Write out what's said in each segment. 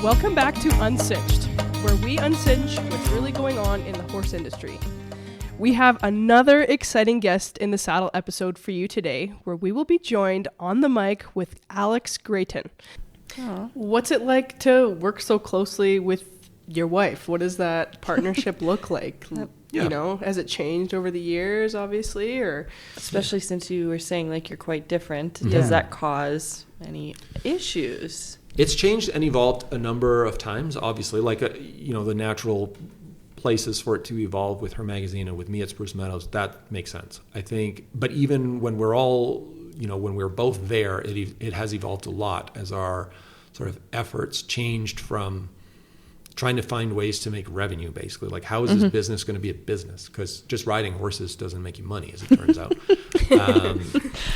Welcome back to Uncinched, where we uncinch what's really going on in the horse industry. We have another exciting guest in the saddle episode for you today, where we will be joined on the mic with Alex Grayton. Aww. What's it like to work so closely with your wife? What does that partnership look like? Yeah. You know, has it changed over the years, obviously, or especially since you were saying like you're quite different? Yeah. Does that cause any issues? It's changed and evolved a number of times, obviously, like, the natural places for it to evolve with her magazine and with me at Spruce Meadows, that makes sense, I think. But even when we're all, when we're both there, it has evolved a lot as our sort of efforts changed from trying to find ways to make revenue, basically. Like, how is this business going to be a business? Because just riding horses doesn't make you money, as it turns out.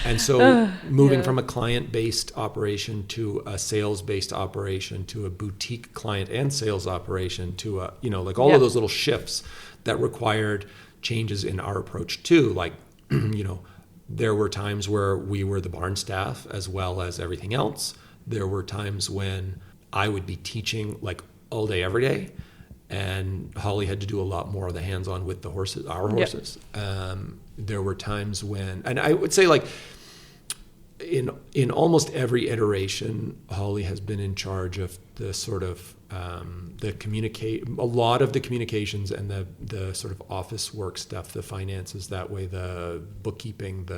And so moving from a client-based operation to a sales-based operation to a boutique client and sales operation to a, all of those little shifts that required changes in our approach too. Like, there were times where we were the barn staff as well as everything else. There were times when I would be teaching like all day, every day. And Holly had to do a lot more of the hands-on with the horses, our horses. Yep. There were times when, and I would say like in almost every iteration, Holly has been in charge of the sort of a lot of the communications and the sort of office work stuff, the finances that way, the bookkeeping,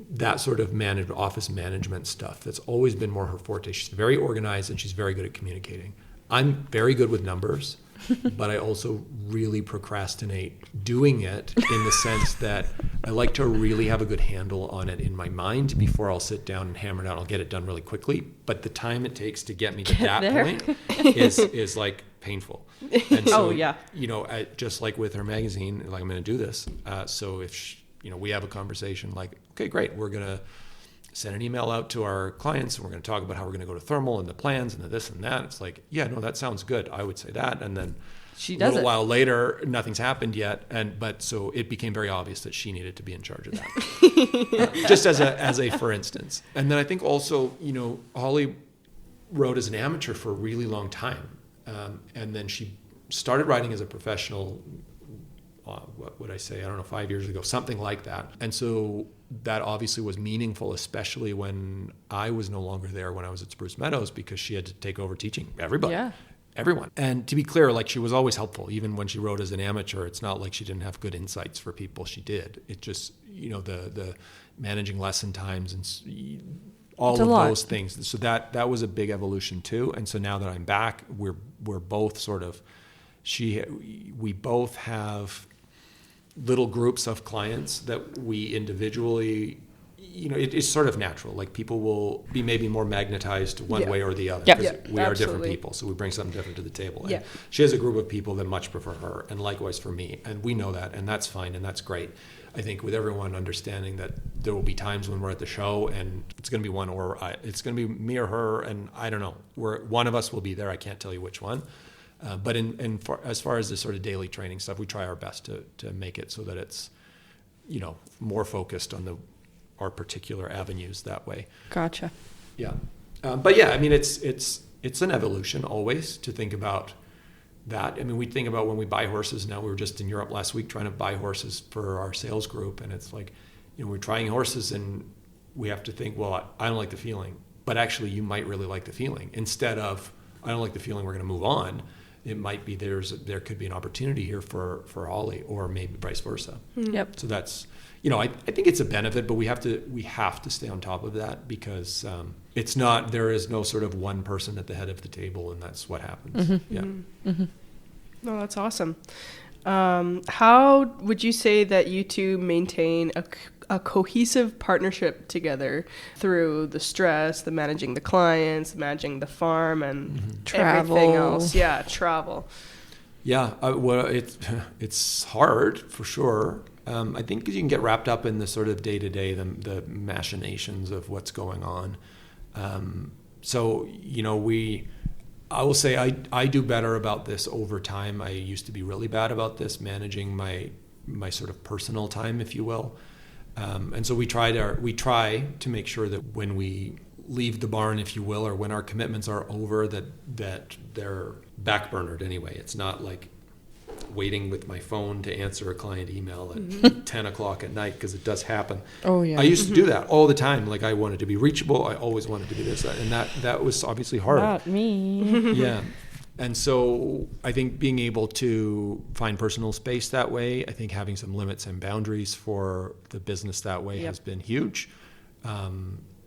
that sort of office management stuff. That's always been more her forte. She's very organized and she's very good at communicating. I'm very good with numbers, but I also really procrastinate doing it in the sense that I like to really have a good handle on it in my mind before I'll sit down and hammer it out. I'll get it done really quickly, but the time it takes to get me to that point is like painful. And so, just like with her magazine, like I'm going to do this. So if we have a conversation like, okay, great, we're going to send an email out to our clients and we're going to talk about how we're going to go to thermal and the plans and the this and that. It's like, that sounds good. I would say that. And then she does a little while later, nothing's happened yet. But so it became very obvious that she needed to be in charge of that. Just as a for instance. And then I think also, Holly rode as an amateur for a really long time. And then she started riding as a professional, what would I say? I don't know, 5 years ago, something like that. And so that obviously was meaningful, especially when I was no longer there when I was at Spruce Meadows, because she had to take over teaching everybody, everyone. And to be clear, like, she was always helpful. Even when she rode as an amateur, it's not like she didn't have good insights for people. She did. It just, the managing lesson times and all of those things. So that was a big evolution too. And so now that I'm back, we're both sort of, we both have little groups of clients that we individually, it's sort of natural. Like, people will be maybe more magnetized one way or the other because we are different people. So we bring something different to the table. And she has a group of people that much prefer her, and likewise for me. And we know that, and that's fine, and that's great. I think with everyone understanding that there will be times when we're at the show and it's going to be it's going to be me or her, and I don't know. One of us will be there. I can't tell you which one. But as far as the sort of daily training stuff, we try our best to make it so that it's, more focused on our particular avenues that way. Gotcha. Yeah. But yeah, I mean, it's an evolution always to think about that. I mean, we think about when we buy horses now. We were just in Europe last week trying to buy horses for our sales group. And it's like, we're trying horses and we have to think, well, I don't like the feeling. But actually, you might really like the feeling. Instead of, I don't like the feeling, we're going to move on. It might be there could be an opportunity here for Holly, or maybe vice versa. Yep. So that's, I think it's a benefit, but we have to stay on top of that because there is no sort of one person at the head of the table, and that's what happens. Mm-hmm. Yeah. Mm-hmm. No, that's awesome. How would you say that you two maintain a cohesive partnership together through the stress, the managing the clients, managing the farm, and everything else? Yeah, travel. Yeah, well, it's hard for sure. I think because you can get wrapped up in the sort of day-to-day, the machinations of what's going on. So, I will say I do better about this over time. I used to be really bad about this, managing my sort of personal time, if you will. And so we try to make sure that when we leave the barn, if you will, or when our commitments are over, that they're backburnered anyway. It's not like waiting with my phone to answer a client email at 10 o'clock at night, because it does happen. Oh, yeah. I used to do that all the time. Like, I wanted to be reachable. I always wanted to do this, and that was obviously hard. Not me. Yeah. And so I think being able to find personal space that way, I think having some limits and boundaries for the business that way has been huge.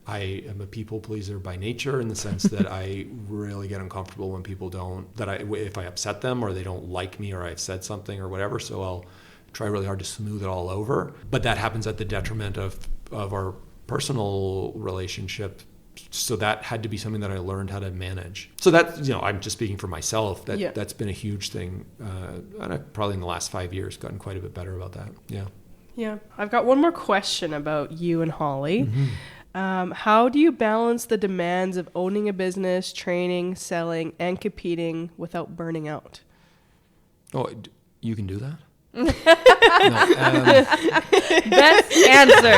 I am a people pleaser by nature, in the sense that I really get uncomfortable when people if I upset them, or they don't like me, or I've said something or whatever. So I'll try really hard to smooth it all over. But that happens at the detriment of our personal relationship. So that had to be something that I learned how to manage. So that, I'm just speaking for myself, that's been a huge thing. And I've probably in the last 5 years gotten quite a bit better about that. Yeah. Yeah. I've got one more question about you and Holly. How do you balance the demands of owning a business, training, selling, and competing without burning out? Oh, you can do that? Best answer.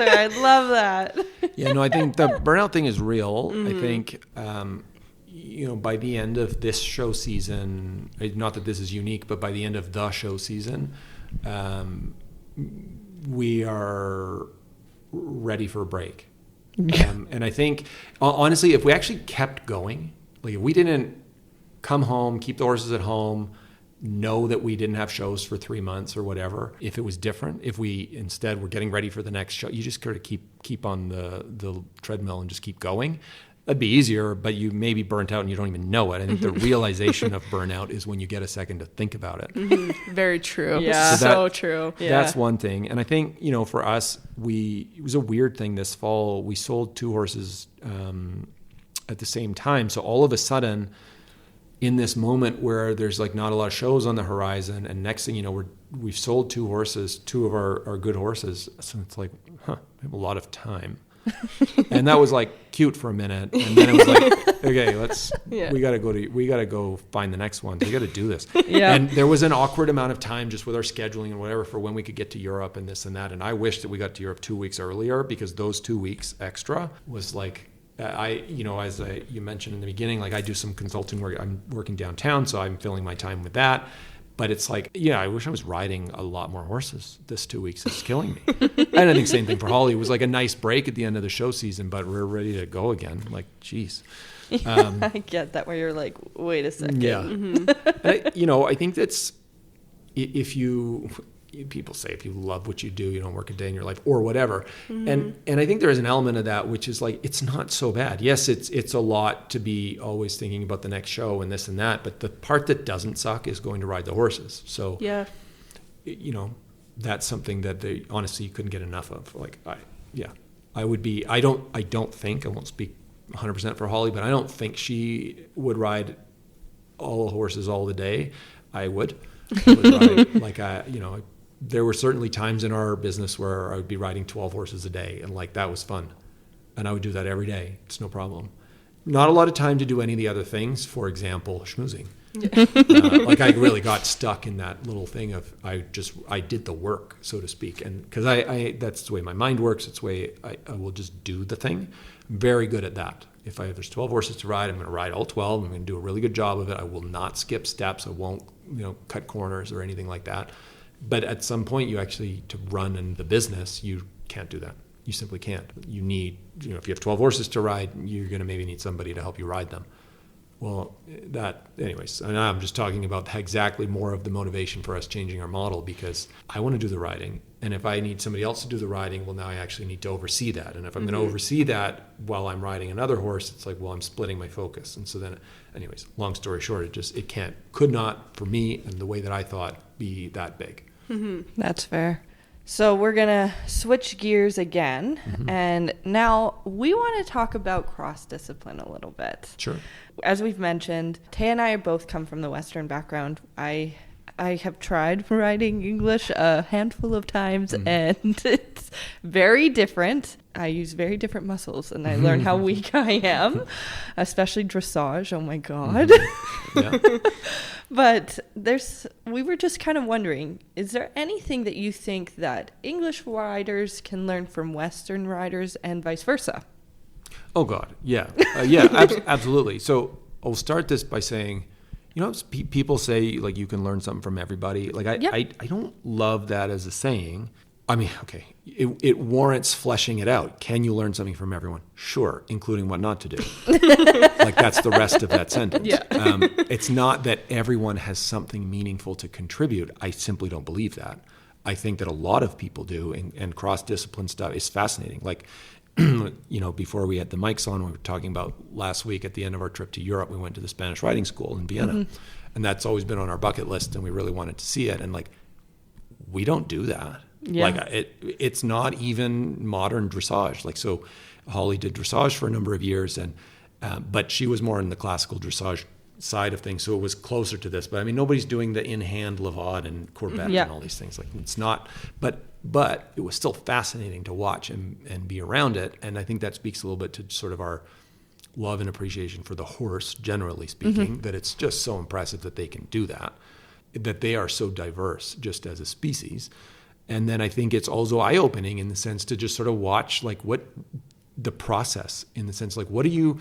I love that. Yeah, no, I think the burnout thing is real. I think, by the end of this show season, not that this is unique, but by the end of the show season, we are ready for a break. And I think, honestly, if we actually kept going, like if we didn't come home, keep the horses at home, know that we didn't have shows for 3 months or whatever, if it was different, if we instead were getting ready for the next show, you just gotta keep on the treadmill and just keep going. That'd be easier, but you may be burnt out and you don't even know it. I think the realization of burnout is when you get a second to think about it. Very true. Yeah. So true. That's one thing. And I think, for us, it was a weird thing this fall. We sold 2 horses at the same time. So all of a sudden, in this moment where there's like not a lot of shows on the horizon, and next thing you know, we've sold 2 horses, 2 of our good horses. So it's like, we have a lot of time. And that was like cute for a minute, and then it was like, okay, we gotta go find the next one. We gotta do this. Yeah. And there was an awkward amount of time just with our scheduling and whatever for when we could get to Europe and this and that. And I wish that we got to Europe 2 weeks earlier, because those 2 weeks extra was like, as you mentioned in the beginning, like I do some consulting work. I'm working downtown, so I'm filling my time with that. But it's like, I wish I was riding a lot more horses this 2 weeks. It's killing me. And I think same thing for Holly. It was like a nice break at the end of the show season, but we're ready to go again. Like, geez. I get that, where you're like, wait a second. Yeah. I think that's, people say if you love what you do, you don't work a day in your life or whatever. And I think there is an element of that, which is like, it's not so bad. Yes, it's a lot to be always thinking about the next show and this and that, but the part that doesn't suck is going to ride the horses. So, that's something that honestly, you couldn't get enough of. Like, I don't think, I won't speak 100% for Holly, but I don't think she would ride all the horses all the day. I would ride, there were certainly times in our business where I would be riding 12 horses a day, and like that was fun. And I would do that every day. It's no problem. Not a lot of time to do any of the other things. For example, schmoozing. Like I really got stuck in that little thing of I did the work, so to speak. And because I that's the way my mind works. It's the way I will just do the thing. I'm very good at that. If there's 12 horses to ride, I'm going to ride all 12. I'm going to do a really good job of it. I will not skip steps. I won't, cut corners or anything like that. But at some point, to run in the business, you can't do that. You simply can't. You need, if you have 12 horses to ride, you're going to maybe need somebody to help you ride them. Well, anyways, and I'm just talking about exactly more of the motivation for us changing our model, because I want to do the riding. And if I need somebody else to do the riding, well, now I actually need to oversee that. And if I'm going to oversee that while I'm riding another horse, it's like, well, I'm splitting my focus. And so then, anyways, long story short, could not, for me and the way that I thought, be that big. That's fair. So we're going to switch gears again. And now we want to talk about cross-discipline a little bit. Sure. As we've mentioned, Tay and I both come from the Western background. I have tried riding English a handful of times, and it's very different. I use very different muscles, and I learn how weak I am, especially dressage. Oh my God. Yeah. But we were just kind of wondering, is there anything that you think that English riders can learn from Western riders and vice versa? Oh God, yeah, absolutely. So I'll start this by saying, people say like you can learn something from everybody. Like I don't love that as a saying. I mean, okay, it warrants fleshing it out. Can you learn something from everyone? Sure, including what not to do. Like that's the rest of that sentence. Yeah. It's not that everyone has something meaningful to contribute. I simply don't believe that. I think that a lot of people do, and cross-discipline stuff is fascinating. Like, before we had the mics on, we were talking about last week at the end of our trip to Europe, we went to the Spanish riding school in Vienna. And that's always been on our bucket list, and we really wanted to see it. And like, we don't do that. Yeah. Like it's not even modern dressage. Like, so Holly did dressage for a number of years, and but she was more in the classical dressage side of things, so it was closer to this. But I mean, nobody's doing the in-hand levade and courbette and all these things. Like, it's not. But it was still fascinating to watch and be around it. And I think that speaks a little bit to sort of our love and appreciation for the horse, generally speaking. That it's just so impressive that they can do that they are so diverse just as a species. And then I think it's also eye-opening in the sense to just sort of watch like what the process, in the sense like what do you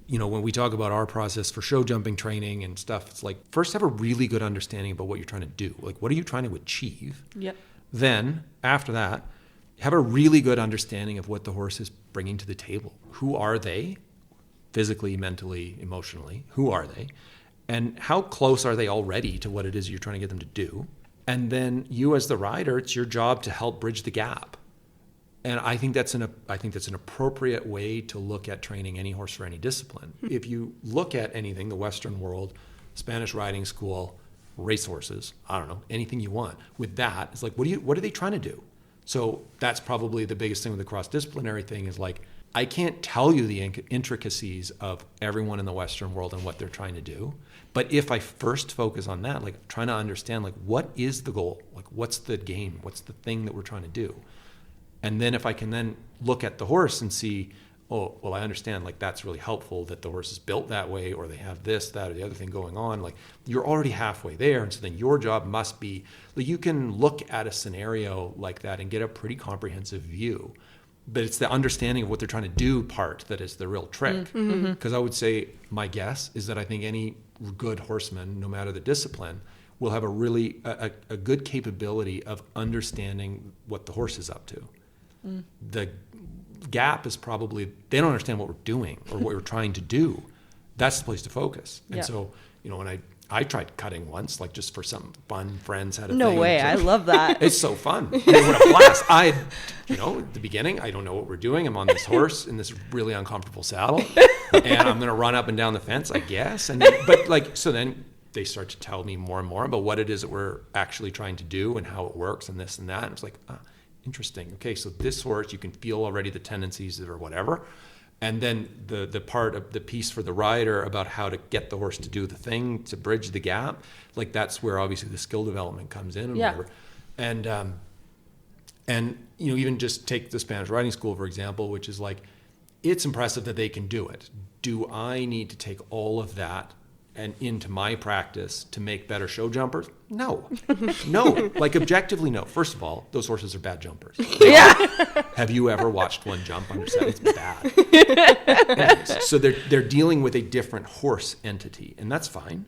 when we talk about our process for show jumping training and stuff, it's like first have a really good understanding about what you're trying to do. Like what are you trying to achieve? Yep. Then after that, have a really good understanding of what the horse is bringing to the table. Who are they? Physically, mentally, emotionally. Who are they? And how close are they already to what it is you're trying to get them to do? And then you as the rider, it's your job to help bridge the gap. And I think that's an appropriate way to look at training any horse for any discipline. If you look at anything, the Western world, Spanish riding school, racehorses, I don't know, anything you want. With that, it's like, what are they trying to do? So that's probably the biggest thing with the cross-disciplinary thing is like, I can't tell you the intricacies of everyone in the Western world and what they're trying to do. But if I first focus on that, like trying to understand, like, what is the goal? Like, what's the game? What's the thing that we're trying to do? And then if I can then look at the horse and see, oh, well, I understand, like, that's really helpful that the horse is built that way, or they have this, that, or the other thing going on. Like, you're already halfway there. And so then your job must be, like, you can look at a scenario like that and get a pretty comprehensive view. But it's the understanding of what they're trying to do part that is the real trick. Because I would say my guess is that I think any good horseman, no matter the discipline, will have a really a good capability of understanding what the horse is up to. The gap is probably they don't understand what we're doing or what we're trying to do. That's the place to focus. And so, when I tried cutting once, like just for some fun, friends had a thing. No way, I love that. It's so fun. I mean, what a blast. At the beginning, I don't know what we're doing. I'm on this horse in this really uncomfortable saddle, and I'm going to run up and down the fence, I guess. And then they start to tell me more and more about what it is that we're actually trying to do and how it works and this and that. And it's like, interesting. Okay, so this horse, you can feel already the tendencies or whatever. And then the part of the piece for the rider about how to get the horse to do the thing to bridge the gap, like that's where obviously the skill development comes in and whatever. And even just take the Spanish riding school, for example, which is like, it's impressive that they can do it. Do I need to take all of that and into my practice to make better show jumpers? No. Like objectively, no. First of all, those horses are bad jumpers. Have you ever watched one jump under saddle? It's bad. Anyways, so they're dealing with a different horse entity, and that's fine.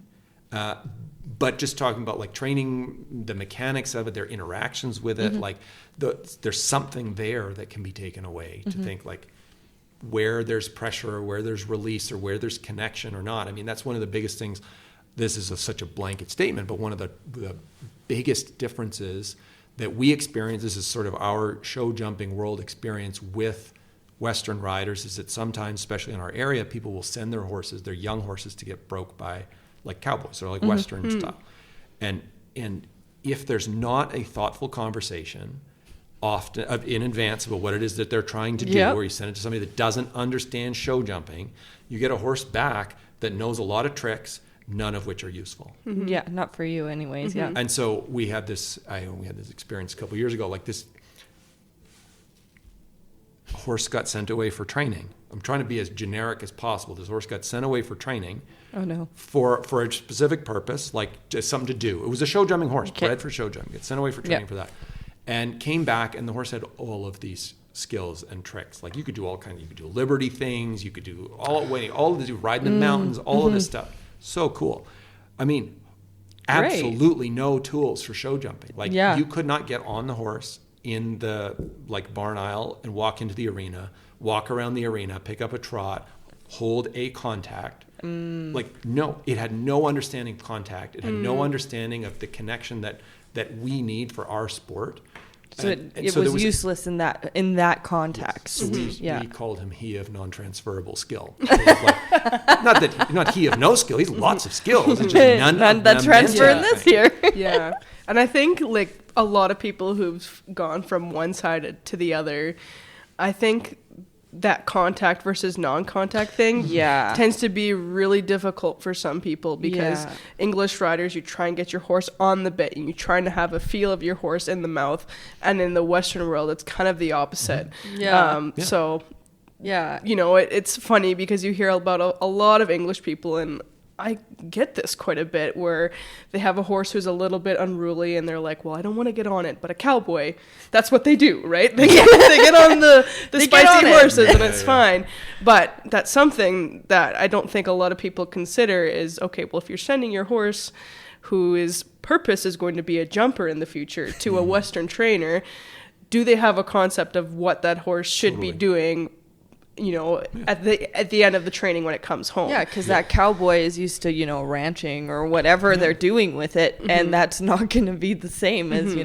But just talking about like training the mechanics of it, their interactions with it, like there's something there that can be taken away to think like, where there's pressure or where there's release or where there's connection or not. I mean, that's one of the biggest things. This is such a blanket statement, but one of the biggest differences that we experience, this is sort of our show jumping world experience with Western riders, is that sometimes, especially in our area, people will send their horses, their young horses, to get broke by like cowboys or like Western stuff. And if there's not a thoughtful conversation often in advance about what it is that they're trying to do, or you send it to somebody that doesn't understand show jumping, you get a horse back that knows a lot of tricks, none of which are useful. Yeah, not for you anyways. Yeah. And so we had this experience a couple of years ago, like this horse got sent away for training. I'm trying to be as generic as possible. This horse got sent away for training. Oh no. For a specific purpose, like just something to do. It was a show jumping horse, bred for show jumping. Get sent away for training for that. And came back, and the horse had all of these skills and tricks. Like you could do you could do liberty things, you could do ride in the mountains, all of this stuff. So cool. I mean, absolutely no tools for show jumping. Like you could not get on the horse in the barn aisle and walk into the arena, walk around the arena, pick up a trot, hold a contact. No, it had no understanding of contact. It had no understanding of the connection that we need for our sport. So it was useless in that context. So we called him he of non-transferable skill. So not he of no skill. He's lots of skills. It's just none that transfer in this here. Yeah, and I think a lot of people who've gone from one side to the other, I think that contact versus non-contact thing tends to be really difficult for some people because English riders, you try and get your horse on the bit and you're trying to have a feel of your horse in the mouth, and in the Western world it's kind of the opposite. So it's funny because you hear about a lot of English people, and I get this quite a bit, where they have a horse who's a little bit unruly and they're like, well, I don't want to get on it, but a cowboy, that's what they do, right? They get on the spicy horses and it's fine. But that's something that I don't think a lot of people consider is, okay, well, if you're sending your horse whose purpose is going to be a jumper in the future to a Western trainer, do they have a concept of what that horse should be doing at the end of the training when it comes home? Yeah, because that cowboy is used to, ranching or whatever they're doing with it, and that's not going to be the same as,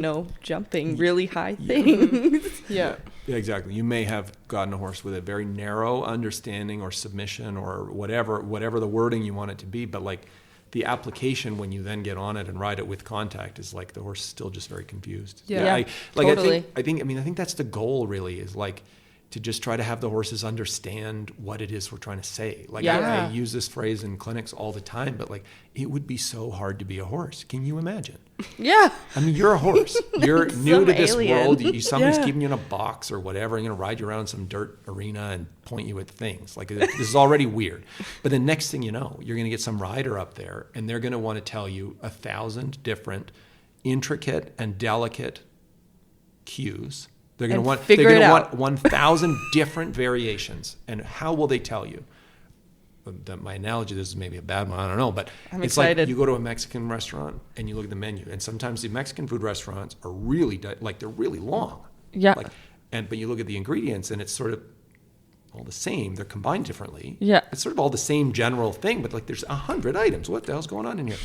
jumping really high things. Yeah, exactly. You may have gotten a horse with a very narrow understanding or submission or whatever the wording you want it to be, but the application when you then get on it and ride it with contact is the horse is still just very confused. Totally. I think that's the goal really, is to just try to have the horses understand what it is we're trying to say. I use this phrase in clinics all the time, but it would be so hard to be a horse. Can you imagine? Yeah. I mean, you're a horse. You're new to this alien. world. Somebody's keeping you in a box or whatever, and going to ride you around some dirt arena and point you at things. This is already weird. But the next thing you know, you're going to get some rider up there, and they're going to want to tell you 1,000 different intricate and delicate cues. They're going to want 1,000 different variations. And how will they tell you? My analogy, this is maybe a bad one, I don't know, but I'm it's excited. You go to a Mexican restaurant and you look at the menu, and sometimes the Mexican food restaurants are really they're really long. Yeah. But you look at the ingredients and it's sort of all the same. They're combined differently. Yeah. It's sort of all the same general thing, but there's 100 items. What the hell's going on in here?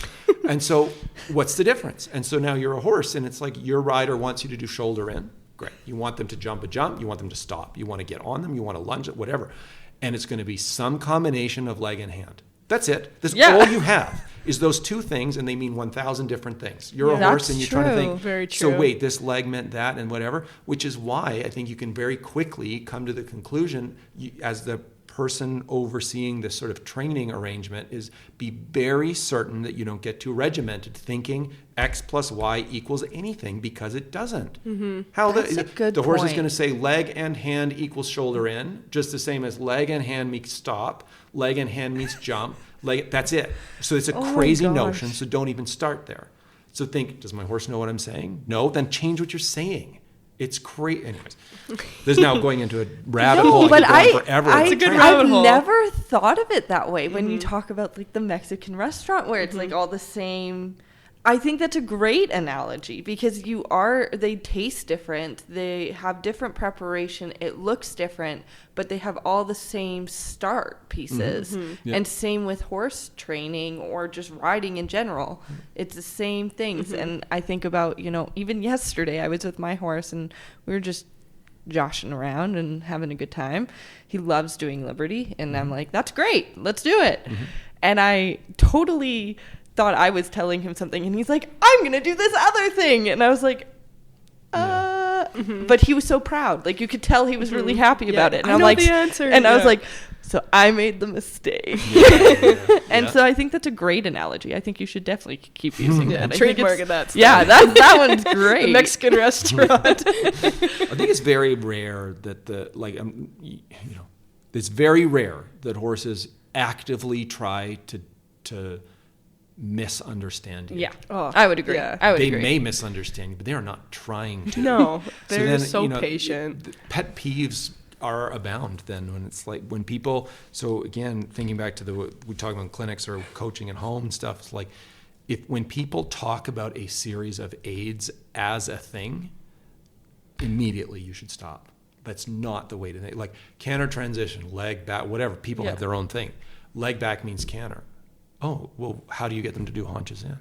And so what's the difference? And so now you're a horse, and it's your rider wants you to do shoulder in. Great. You want them to jump a jump. You want them to stop. You want to get on them. You want to lunge it, whatever. And it's going to be some combination of leg and hand. That's it. That's all you have is those two things, and they mean 1,000 different things. You're a horse, and you're trying to think, very true. So wait, this leg meant that and whatever, which is why I think you can very quickly come to the conclusion, as the person overseeing this sort of training arrangement, is be very certain that you don't get too regimented thinking X plus Y equals anything, because it doesn't. How That's a good the horse is point. going to say leg and hand equals shoulder in, just the same as leg and hand means stop, leg and hand means jump, that's it. So it's a crazy notion, so don't even start there. So think, does my horse know what I'm saying? No, then change what you're saying. It's crazy. Anyways, this is now going into a rabbit hole. But forever. It's a good rabbit hole. I've never thought of it that way when you talk about the Mexican restaurant where it's all the same. I think that's a great analogy, because they taste different. They have different preparation. It looks different, but they have all the same start pieces. And same with horse training or just riding in general. It's the same things. And I think about, even yesterday I was with my horse and we were just joshing around and having a good time. He loves doing liberty, and I'm like, that's great. Let's do it. And I totally thought I was telling him something, and he's like, I'm gonna do this other thing, and I was like, but he was so proud, you could tell he was really happy about it, and I'm like, the answer. And I was like, so I made the mistake. And so I think that's a great analogy. I think you should definitely keep using that. Trademark of that stuff. Yeah, that one's great. The Mexican restaurant. I think it's very rare that it's very rare that horses actively try to misunderstand you. Yeah. Oh, I would agree. yeah. I would They agree. may misunderstand you, but they are not trying to. No, they're then, so patient. Pet peeves are abound then when it's like when people, so again, thinking back to we talk about clinics or coaching at home and stuff, it's like when people talk about a series of aids as a thing, immediately you should stop. That's not the way to think. Like canter transition, leg back, whatever, people have their own thing. Leg back means canter. Oh, well, how do you get them to do haunches in?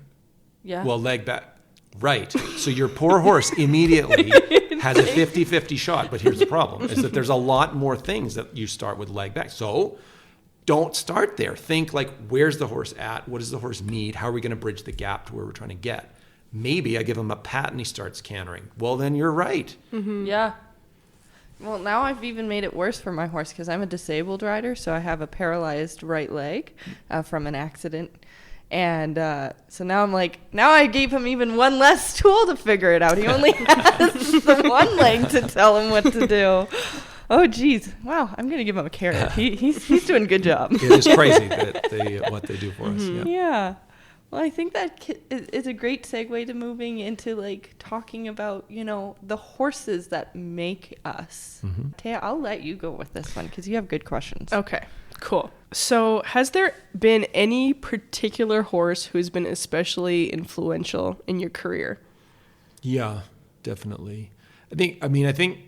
Yeah. Well, leg back. Right. So your poor horse immediately has a 50-50 shot. But here's the problem, is that there's a lot more things that you start with leg back. So don't start there. Think like, where's the horse at? What does the horse need? How are we going to bridge the gap to where we're trying to get? Maybe I give him a pat and he starts cantering. Well, then you're right. Mm-hmm. Yeah. Well, now I've even made it worse for my horse because I'm a disabled rider, so I have a paralyzed right leg from an accident. And so now I'm like, now I gave him even one less tool to figure it out. He only has the one leg to tell him what to do. Oh, geez. Wow, I'm going to give him a carrot. He's doing a good job. It is crazy what they do for us. Mm-hmm. Yeah. Well, I think that is a great segue to moving into like talking about, the horses that make us. Mm-hmm. Taya, I'll let you go with this one because you have good questions. Okay, cool. So has there been any particular horse who's been especially influential in your career? Yeah, definitely. I think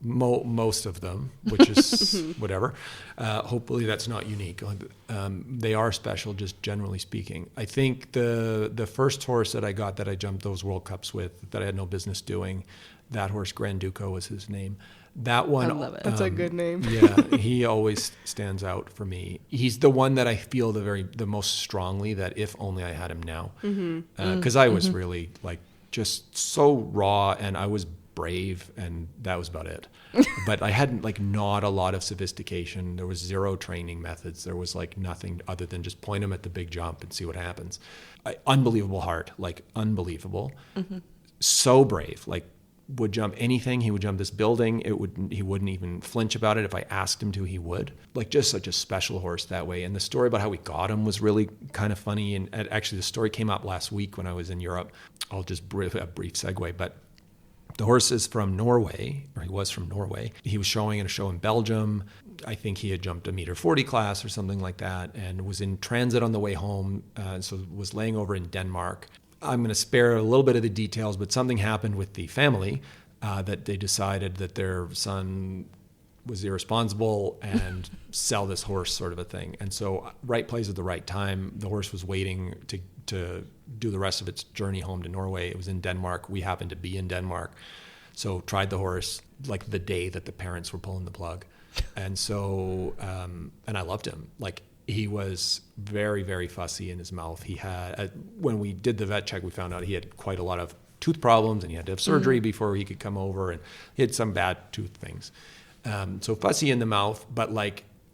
most of them, which is whatever. Hopefully that's not unique. They are special, just generally speaking. I think the first horse that I got that I jumped those World Cups with that I had no business doing, that horse, Granduco was his name. That one, I love it. That's a good name. Yeah, he always stands out for me. He's the one that I feel the most strongly that if only I had him now. Because I was really like just so raw and I was brave and that was about it. But I had not a lot of sophistication. There was zero training methods. There was nothing other than just point him at the big jump and see what happens. Unbelievable heart, unbelievable. So brave, would jump anything. He would jump this building. He wouldn't even flinch about it. If I asked him to, he would. Just such a special horse that way. And the story about how we got him was really kind of funny. And actually the story came up last week when I was in Europe. I'll just a brief segue, but the horse is from Norway, or he was from Norway. He was showing at a show in Belgium. I think he had jumped a 1.40 class or something like that and was in transit on the way home. So was laying over in Denmark. I'm going to spare a little bit of the details, but something happened with the family that they decided that their son was irresponsible and sell this horse, sort of a thing. And so right place at the right time. The horse was waiting to do the rest of its journey home to Norway. It was in Denmark. We happened to be in Denmark. So tried the horse the day that the parents were pulling the plug. And so, and I loved him. He was very, very fussy in his mouth. He had, when we did the vet check, we found out he had quite a lot of tooth problems and he had to have surgery before he could come over, and he had some bad tooth things. So fussy in the mouth, but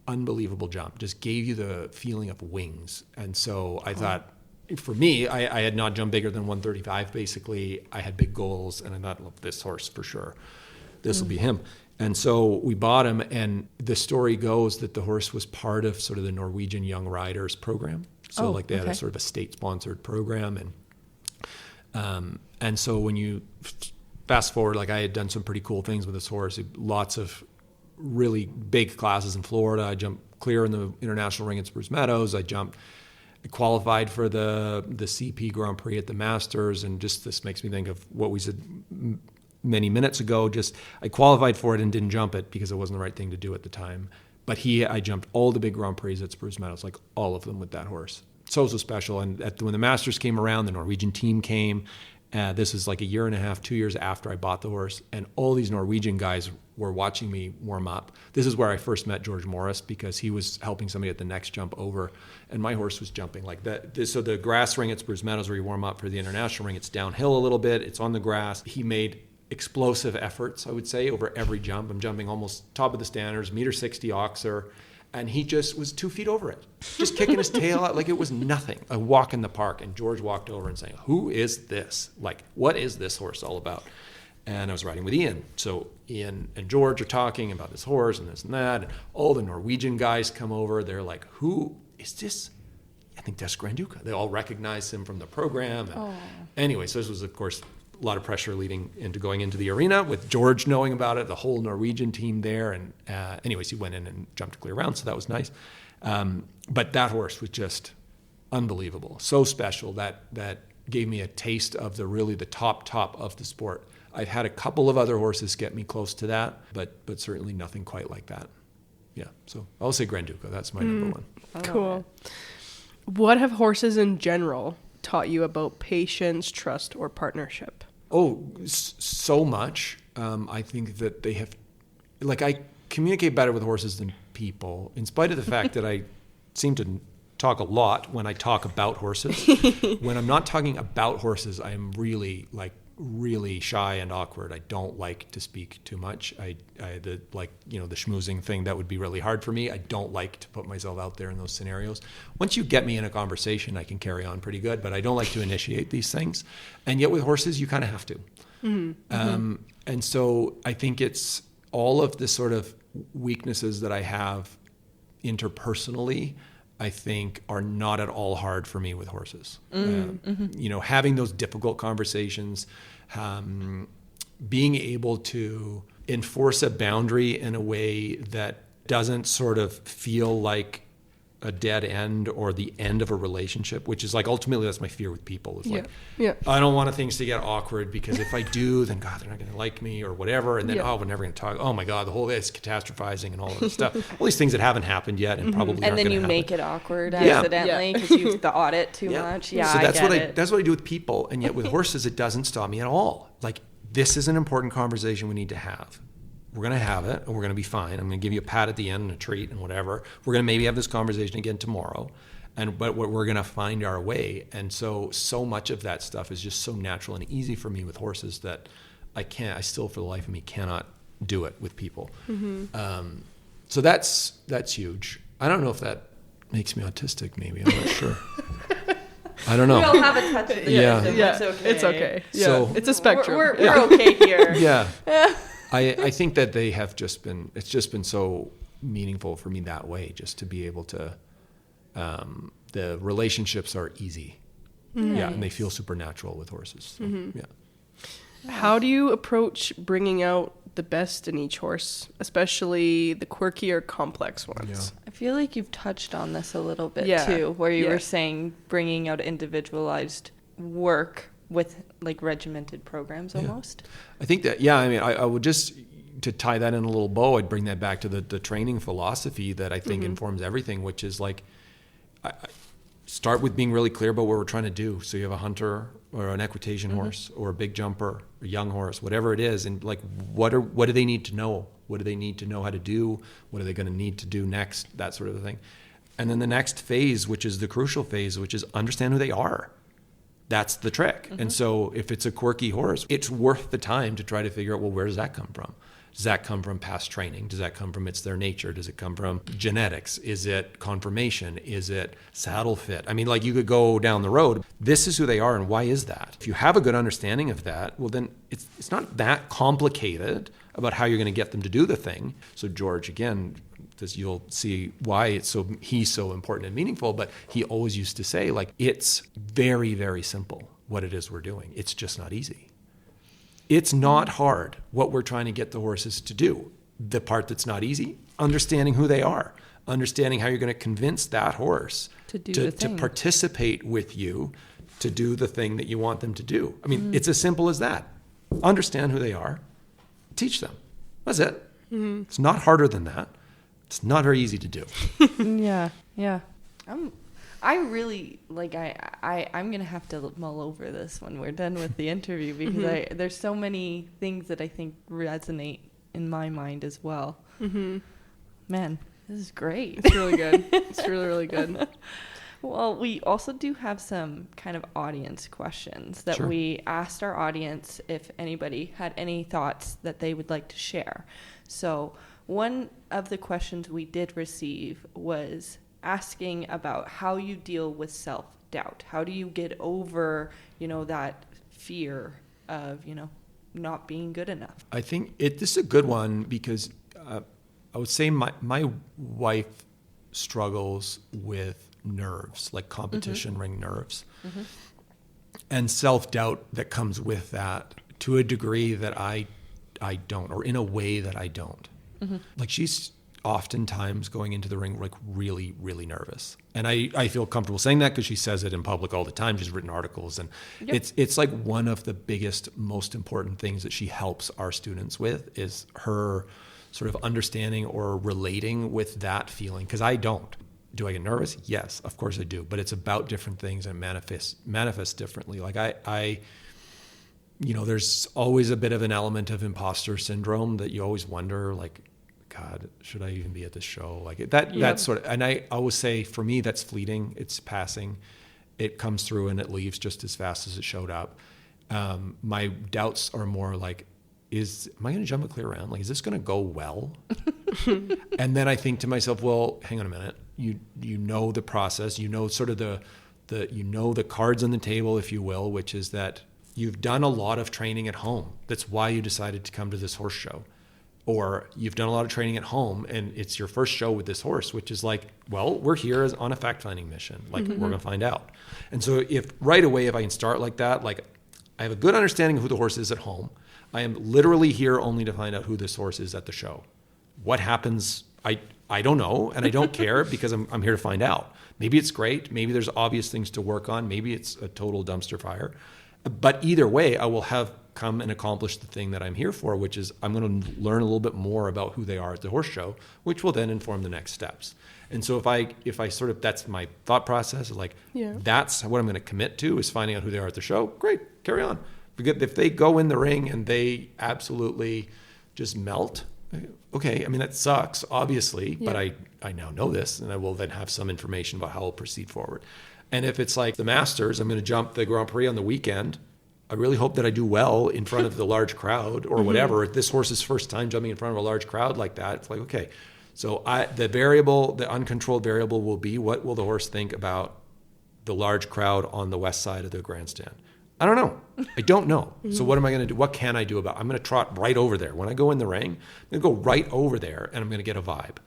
unbelievable jump. Just gave you the feeling of wings. And so I thought, for me, I had not jumped bigger than 135, basically. I had big goals, and I thought, look, this horse for sure. This will be him. And so we bought him, and the story goes that the horse was part of sort of the Norwegian Young Riders program. So they had a sort of a state-sponsored program. And so when you fast forward, I had done some pretty cool things with this horse. Lots of really big classes in Florida. I jumped clear in the international ring at Spruce Meadows. I qualified for the CP Grand Prix at the Masters, and just this makes me think of what we said many minutes ago. Just I qualified for it and didn't jump it because it wasn't the right thing to do at the time. But I jumped all the big Grand Prix at Spruce Meadows, all of them with that horse. So special. And when the Masters came around, the Norwegian team came. This is 1.5 years, 2 years after I bought the horse, and all these Norwegian guys were watching me warm up. This is where I first met George Morris, because he was helping somebody at the next jump over, and my horse was jumping like that. So the grass ring at Spruce Meadows, where you warm up for the international ring, it's downhill a little bit, it's on the grass. He made explosive efforts, I would say, over every jump. I'm jumping almost top of the standards, 1.60 oxer, and he just was 2 feet over it, just kicking his tail out like it was nothing. A walk in the park, and George walked over and saying, "Who is this? What is this horse all about?" And I was riding with Ian. So Ian and George are talking about this horse and this and that, and all the Norwegian guys come over. They're like, "Who is this I think that's Granduca. They all recognized him from the program. Anyway, so this was, of course, a lot of pressure leading into going into the arena with George knowing about it, the whole Norwegian team there. And anyways, he went in and jumped a clear round, so that was nice. But that horse was just unbelievable, so special that gave me a taste of the top of the sport. I've had a couple of other horses get me close to that, but certainly nothing quite like that. Yeah, so I'll say Granduca. That's my number one. Cool. What have horses in general taught you about patience, trust, or partnership? Oh, so much. I think that they have, I communicate better with horses than people, in spite of the fact that I seem to talk a lot when I talk about horses. When I'm not talking about horses, I am really shy and awkward. I don't like to speak too much. The schmoozing thing, that would be really hard for me. I don't like to put myself out there in those scenarios. Once you get me in a conversation, I can carry on pretty good, but I don't like to initiate these things. And yet with horses, you kind of have to. And so I think it's all of the sort of weaknesses that I have interpersonally, I think, are not at all hard for me with horses. Having those difficult conversations, being able to enforce a boundary in a way that doesn't sort of feel like a dead end or the end of a relationship, which is ultimately that's my fear with people. Is I don't want things to get awkward, because if I do, then God, they're not going to like me or whatever. And then, we're never going to talk. Oh my God, the whole day is catastrophizing and all of this stuff. All these things that haven't happened yet and probably aren't going to happen. And then you make it awkward accidentally because you thought it too much. Yeah, so that's what I do with people. And yet with horses, it doesn't stop me at all. This is an important conversation we need to have. We're going to have it, and we're going to be fine. I'm going to give you a pat at the end and a treat and whatever. We're going to maybe have this conversation again tomorrow, but we're going to find our way. And so much of that stuff is just so natural and easy for me with horses that I still, for the life of me, cannot do it with people. So that's huge. I don't know if that makes me autistic, maybe. I'm not sure. I don't know. We all have a touch of the autism. It's okay. Yeah. So, it's a spectrum. We're okay here. Yeah. I think that it's just been so meaningful for me that way, just to be able to, the relationships are easy. Nice. Yeah, and they feel supernatural with horses. So, How do you approach bringing out the best in each horse, especially the quirky or complex ones? I feel like you've touched on this a little bit too, where you were saying bringing out individualized work with regimented programs almost. I think that, I would just, to tie that in a little bow, I'd bring that back to the training philosophy that I think informs everything, which is I start with being really clear about what we're trying to do. So you have a hunter or an equitation horse or a big jumper, a young horse, whatever it is. And what do they need to know? What do they need to know how to do? What are they going to need to do next? That sort of thing. And then the next phase, which is the crucial phase, which is understand who they are. That's the trick. And so if it's a quirky horse, it's worth the time to try to figure out, well, where does that come from? Does that come from past training? Does that come from it's their nature? Does it come from genetics? Is it conformation? Is it saddle fit? I mean, you could go down the road. This is who they are, and why is that? If you have a good understanding of that, well, then it's not that complicated about how you're going to get them to do the thing. So George, again, you'll see why he's so important and meaningful, but he always used to say, it's very, very simple what it is we're doing. It's just not easy. It's not hard what we're trying to get the horses to do. The part that's not easy, understanding who they are, understanding how you're going to convince that horse to participate with you, to do the thing that you want them to do. I mean, it's as simple as that. Understand who they are, teach them. That's it. It's not harder than that. It's not very easy to do. Yeah. I really I'm gonna have to mull over this when we're done with the interview, because there's so many things that I think resonate in my mind as well. Man, this is great. It's really good. It's really, really good. Well, we also do have some kind of audience questions that we asked our audience if anybody had any thoughts that they would like to share. So one of the questions we did receive was asking about how you deal with self-doubt. How do you get over, that fear of, not being good enough? I think this is a good one, because I would say my wife struggles with nerves, like competition ring nerves. And self-doubt that comes with that to a degree that I don't, or in a way that I don't. Like she's oftentimes going into the ring like really, really nervous. And I feel comfortable saying that because she says it in public all the time. She's written articles, and it's like one of the biggest, most important things that she helps our students with is her sort of understanding or relating with that feeling. Because I don't. Do I get nervous? Yes, of course I do. But it's about different things and manifests differently. Like I there's always a bit of an element of imposter syndrome that you always wonder, like, God, should I even be at this show? Like that sort of, and I always say for me, that's fleeting. It's passing. It comes through and it leaves just as fast as it showed up. My doubts are more like, am I going to jump a clear round? Like, is this going to go well? And then I think to myself, well, hang on a minute. You know the process, sort of the cards on the table, if you will, which is that you've done a lot of training at home. That's why you decided to come to this horse show. Or you've done a lot of training at home and it's your first show with this horse, which is like, well, we're here on a fact-finding mission. Like, we're going to find out. And so if right away, if I can start like that, like I have a good understanding of who the horse is at home. I am literally here only to find out who this horse is at the show. What happens, I don't know, and I don't care because I'm here to find out. Maybe it's great. Maybe there's obvious things to work on. Maybe it's a total dumpster fire. But either way, I will have come and accomplished the thing that I'm here for, which is I'm going to learn a little bit more about who they are at the horse show, which will then inform the next steps. And so if I sort of, that's my thought process, like that's what I'm going to commit to, is finding out who they are at the show. Great, carry on. Because if they go in the ring and they absolutely just melt, okay, I mean, that sucks, obviously, but I now know this, and I will then have some information about how I'll proceed forward. And if it's like the Masters, I'm going to jump the Grand Prix on the weekend, I really hope that I do well in front of the large crowd or whatever. If this horse's first time jumping in front of a large crowd like that, it's like, okay. So the uncontrolled variable will be, what will the horse think about the large crowd on the west side of the grandstand? I don't know. I don't know. So what am I going to do? What can I do about it? I'm going to trot right over there. When I go in the ring, I'm going to go right over there and I'm going to get a vibe.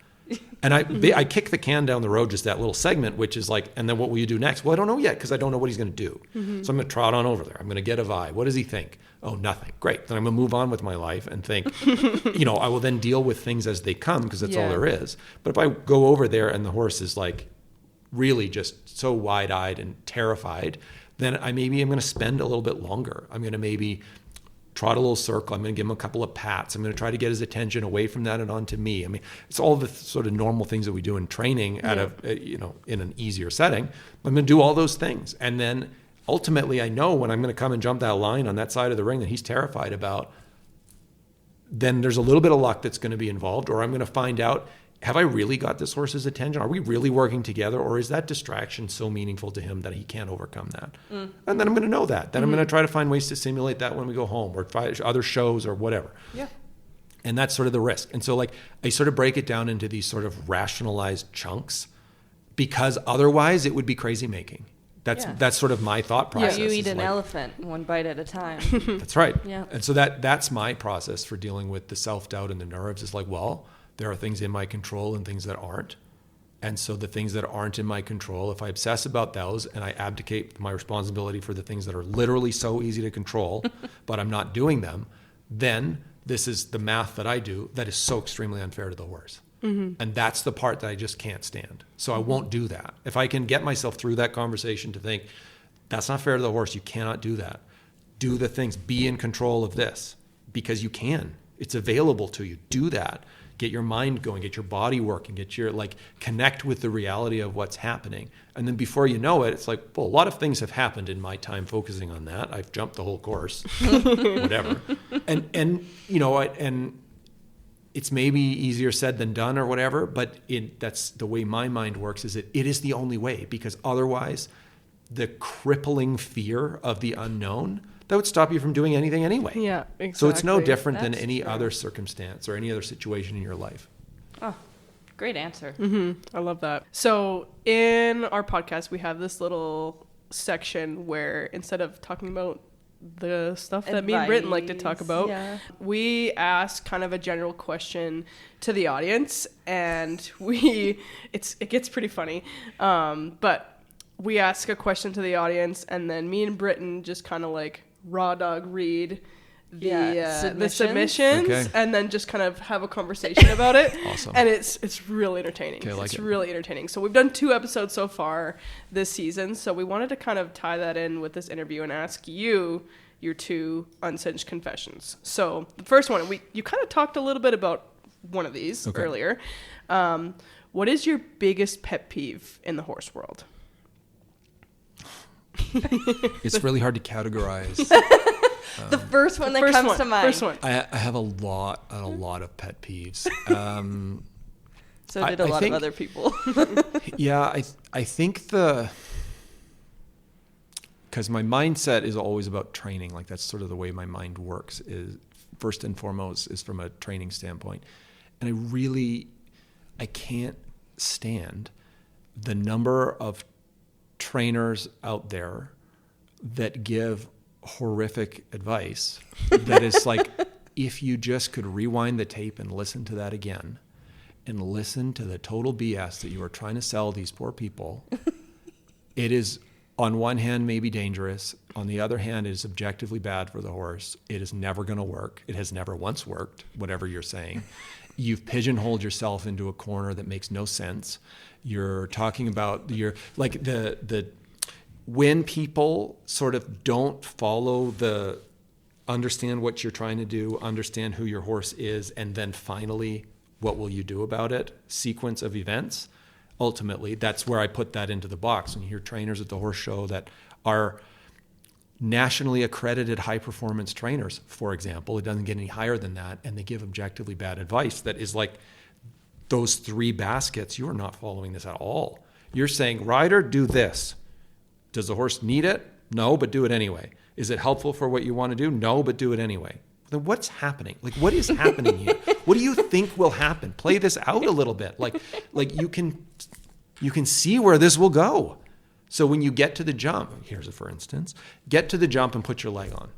And I kick the can down the road, just that little segment, which is like, and then what will you do next? Well, I don't know yet because I don't know what he's going to do. So I'm going to trot on over there. I'm going to get a vibe. What does he think? Oh, nothing. Great. Then I'm going to move on with my life and think, I will then deal with things as they come because that's all there is. But if I go over there and the horse is like really just so wide-eyed and terrified, then I'm going to spend a little bit longer. I'm going to maybe trot a little circle. I'm going to give him a couple of pats. I'm going to try to get his attention away from that and onto me. I mean, it's all the sort of normal things that we do in training in an easier setting. I'm going to do all those things. And then ultimately I know when I'm going to come and jump that line on that side of the ring that he's terrified about, then there's a little bit of luck that's going to be involved, or I'm going to find out, have I really got this horse's attention? Are we really working together? Or is that distraction so meaningful to him that he can't overcome that? And then I'm going to know that. Then I'm going to try to find ways to simulate that when we go home or try other shows or whatever. Yeah. And that's sort of the risk. And so like I sort of break it down into these sort of rationalized chunks because otherwise it would be crazy making. That's sort of my thought process. Yeah, you eat an elephant one bite at a time. That's right. Yeah. And so that's my process for dealing with the self-doubt and the nerves. It's like, well, there are things in my control and things that aren't. And so the things that aren't in my control, if I obsess about those and I abdicate my responsibility for the things that are literally so easy to control, but I'm not doing them, then this is the math that I do that is so extremely unfair to the horse. And that's the part that I just can't stand. So I won't do that. If I can get myself through that conversation to think, that's not fair to the horse, you cannot do that. Do the things, be in control of this, because you can. It's available to you. Do that. Get your mind going, get your body working, connect with the reality of what's happening. And then before you know it, it's like, well, a lot of things have happened in my time focusing on that. I've jumped the whole course, whatever. And it's maybe easier said than done or whatever, but that's the way my mind works, is it is the only way, because otherwise the crippling fear of the unknown, that would stop you from doing anything anyway. Yeah, exactly. So it's no different than any other circumstance or any other situation in your life. Oh, great answer. I love that. So in our podcast, we have this little section where instead of talking about the stuff that me and Britton like to talk about. Yeah. We ask kind of a general question to the audience, and it gets pretty funny. But we ask a question to the audience, and then me and Britton just kind of like raw dog read the submissions, okay, and then just kind of have a conversation about it. Awesome. And it's really entertaining. Okay, it's really entertaining. So we've done 2 episodes so far this season. So we wanted to kind of tie that in with this interview and ask you your 2 uncinched confessions. So the first one, you kind of talked a little bit about one of these earlier. What is your biggest pet peeve in the horse world? It's really hard to categorize. The first one that comes to mind. First one. I have a lot of pet peeves. So did a lot of other people. Yeah, I think because my mindset is always about training. Like that's sort of the way my mind works. Is first and foremost is from a training standpoint, and I can't stand the number of trainers out there that give horrific advice that is like, if you just could rewind the tape and listen to that again and listen to the total BS that you are trying to sell these poor people, it is on one hand maybe dangerous, on the other hand it is objectively bad for the horse. It is never going to work. It has never once worked, whatever you're saying. You've pigeonholed yourself into a corner that makes no sense. You're talking about when people sort of don't understand what you're trying to do, understand who your horse is, and then finally, what will you do about it? Sequence of events. Ultimately, that's where I put that into the box. When you hear trainers at the horse show that are nationally accredited high performance trainers, for example, it doesn't get any higher than that, and they give objectively bad advice that is like those 3 baskets. You are not following this at all. You're saying, rider, do this. Does the horse need it? No, but do it anyway. Is it helpful for what you want to do? No, but do it anyway. Then what's happening? Like, what is happening here? What do you think will happen? Play this out a little bit. Like you can see where this will go. So when you get to the jump, here's a for instance, get to the jump and put your leg on.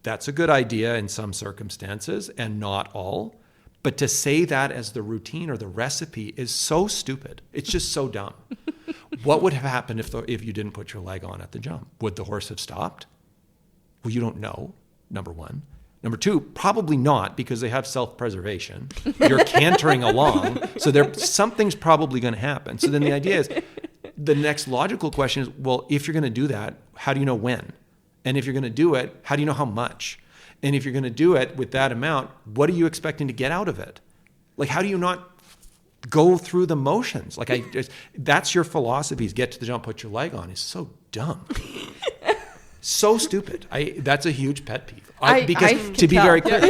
That's a good idea in some circumstances and not all. But to say that as the routine or the recipe is so stupid. It's just so dumb. What would have happened if you didn't put your leg on at the jump? Would the horse have stopped? Well, you don't know, number 1. Number 2, probably not, because they have self-preservation. You're cantering along, so something's probably going to happen. So then the idea is, the next logical question is, well, if you're going to do that, how do you know when? And if you're going to do it, how do you know how much? And if you're going to do it with that amount, what are you expecting to get out of it? Like, how do you not go through the motions? Like, that's your philosophy, is get to the jump, put your leg on. Is so dumb. So stupid. That's a huge pet peeve. Because to be very clear,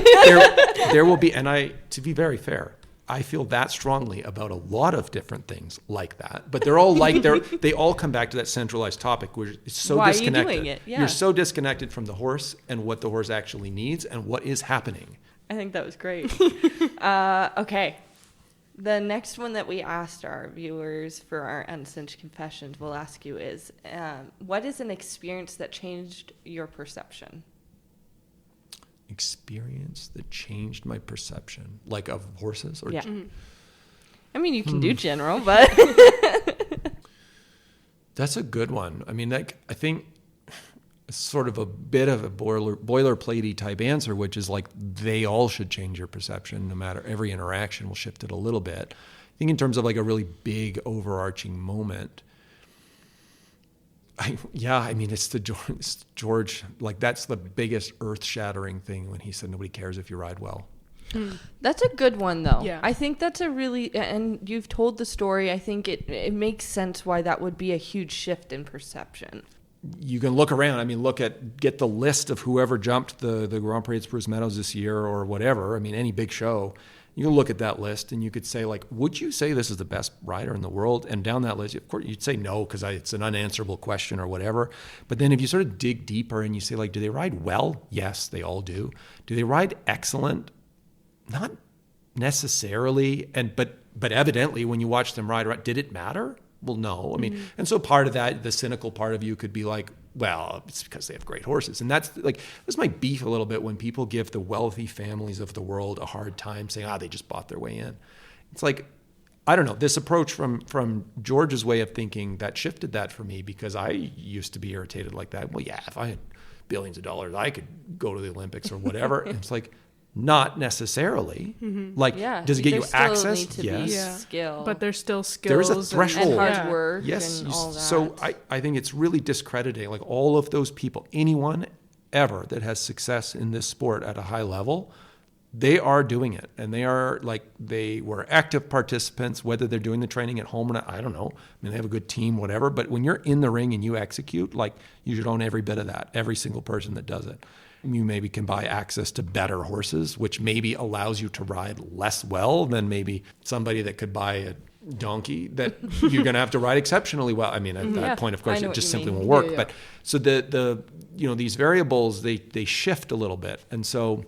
there will be, and to be very fair, I feel that strongly about a lot of different things like that. But they're all they all come back to that centralized topic, which is so Why disconnected. Are you doing it? Yeah. You're so disconnected from the horse and what the horse actually needs and what is happening. I think that was great. Okay. The next one that we asked our viewers for our uncinched confessions, we'll ask you is, what is an experience that changed your perception? Experience that changed my perception, like of horses? Or yeah. I mean, you can do general, but... That's a good one. I mean, I think it's sort of a bit of a boilerplatey type answer, which is like they all should change your perception, no matter, every interaction will shift it a little bit. I think in terms of like a really big overarching moment, it's George, like that's the biggest earth-shattering thing when he said nobody cares if you ride well. That's a good one, though. Yeah. I think that's and you've told the story. I think it makes sense why that would be a huge shift in perception. You can look around. I mean, get the list of whoever jumped the Grand Prix at Spruce Meadows this year or whatever. I mean, any big show. You can look at that list and you could say, like, would you say this is the best rider in the world? And down that list, of course, you'd say no because it's an unanswerable question or whatever. But then if you sort of dig deeper and you say, like, do they ride well? Yes, they all do. Do they ride excellent? Not necessarily. But evidently, when you watch them ride, did it matter? Well, no. I mean, and so part of that, the cynical part of you could be like, well, it's because they have great horses. And that's my beef a little bit when people give the wealthy families of the world a hard time saying, they just bought their way in. It's like, I don't know, this approach from George's way of thinking that shifted that for me, because I used to be irritated like that. Well, yeah, if I had billions of dollars, I could go to the Olympics or whatever. And it's like, not necessarily. Like, does it get you access? Yes. Skill. But there's still skills. There is a threshold. And hard work yes. and all that. So I think it's really discrediting, like all of those people, anyone ever that has success in this sport at a high level, they are doing it. And they were active participants, whether they're doing the training at home or not, I don't know. I mean, they have a good team, whatever. But when you're in the ring and you execute, like, you should own every bit of that, every single person that does it. You maybe can buy access to better horses, which maybe allows you to ride less well than maybe somebody that could buy a donkey that you're going to have to ride exceptionally well. I mean, at that point, of course, it just simply won't work. But so the these variables, they shift a little bit. And so,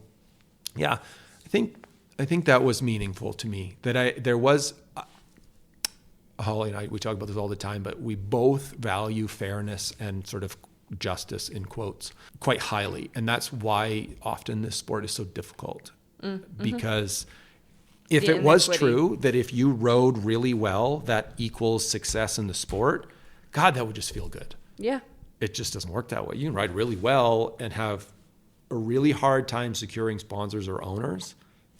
I think that was meaningful to me, that there was, Holly and I, we talk about this all the time, but we both value fairness and sort of justice in quotes quite highly. And that's why often this sport is so difficult, because if it was true that if you rode really well, that equals success in the sport, God, that would just feel good. Yeah. It just doesn't work that way. You can ride really well and have a really hard time securing sponsors or owners.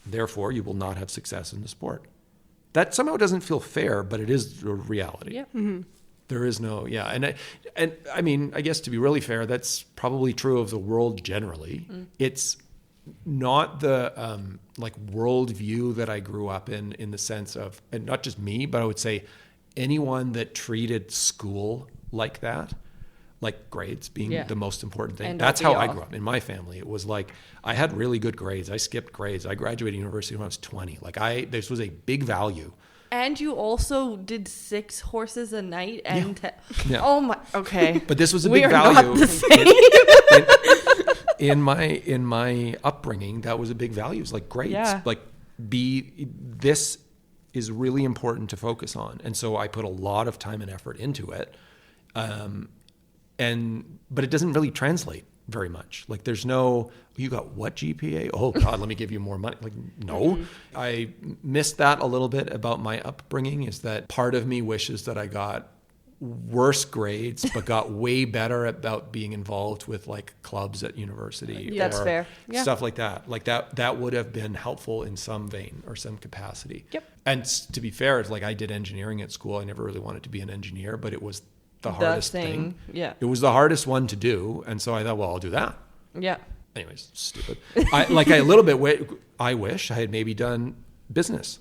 Therefore, you will not have success in the sport. That somehow doesn't feel fair, but it is a reality. Yeah. There is no, and I mean, I guess to be really fair, that's probably true of the world generally. It's not the worldview that I grew up in the sense of, and not just me, but I would say anyone that treated school like that, like grades being the most important thing. That's how I grew up in my family. It was like, I had really good grades. I skipped grades. I graduated university when I was 20. This was a big value. And you also did 6 horses a night and oh my, okay. But this was a we big are value. Not the same. in my upbringing, that was a big value. It was like grades. Yeah. Like this is really important to focus on. And so I put a lot of time and effort into it. But it doesn't really translate very much. Like, there's no, you got what GPA? Oh God, let me give you more money. Like, no. I missed that a little bit about my upbringing, is that part of me wishes that I got worse grades, but got way better about being involved with like clubs at university. That's or fair. Stuff like that. Like that would have been helpful in some vein or some capacity. Yep. And to be fair, it's like, I did engineering at school. I never really wanted to be an engineer, but it was the hardest thing. Yeah. It was the hardest one to do. And so I thought, well, I'll do that. Yeah. Anyways, stupid. I wish I had maybe done business.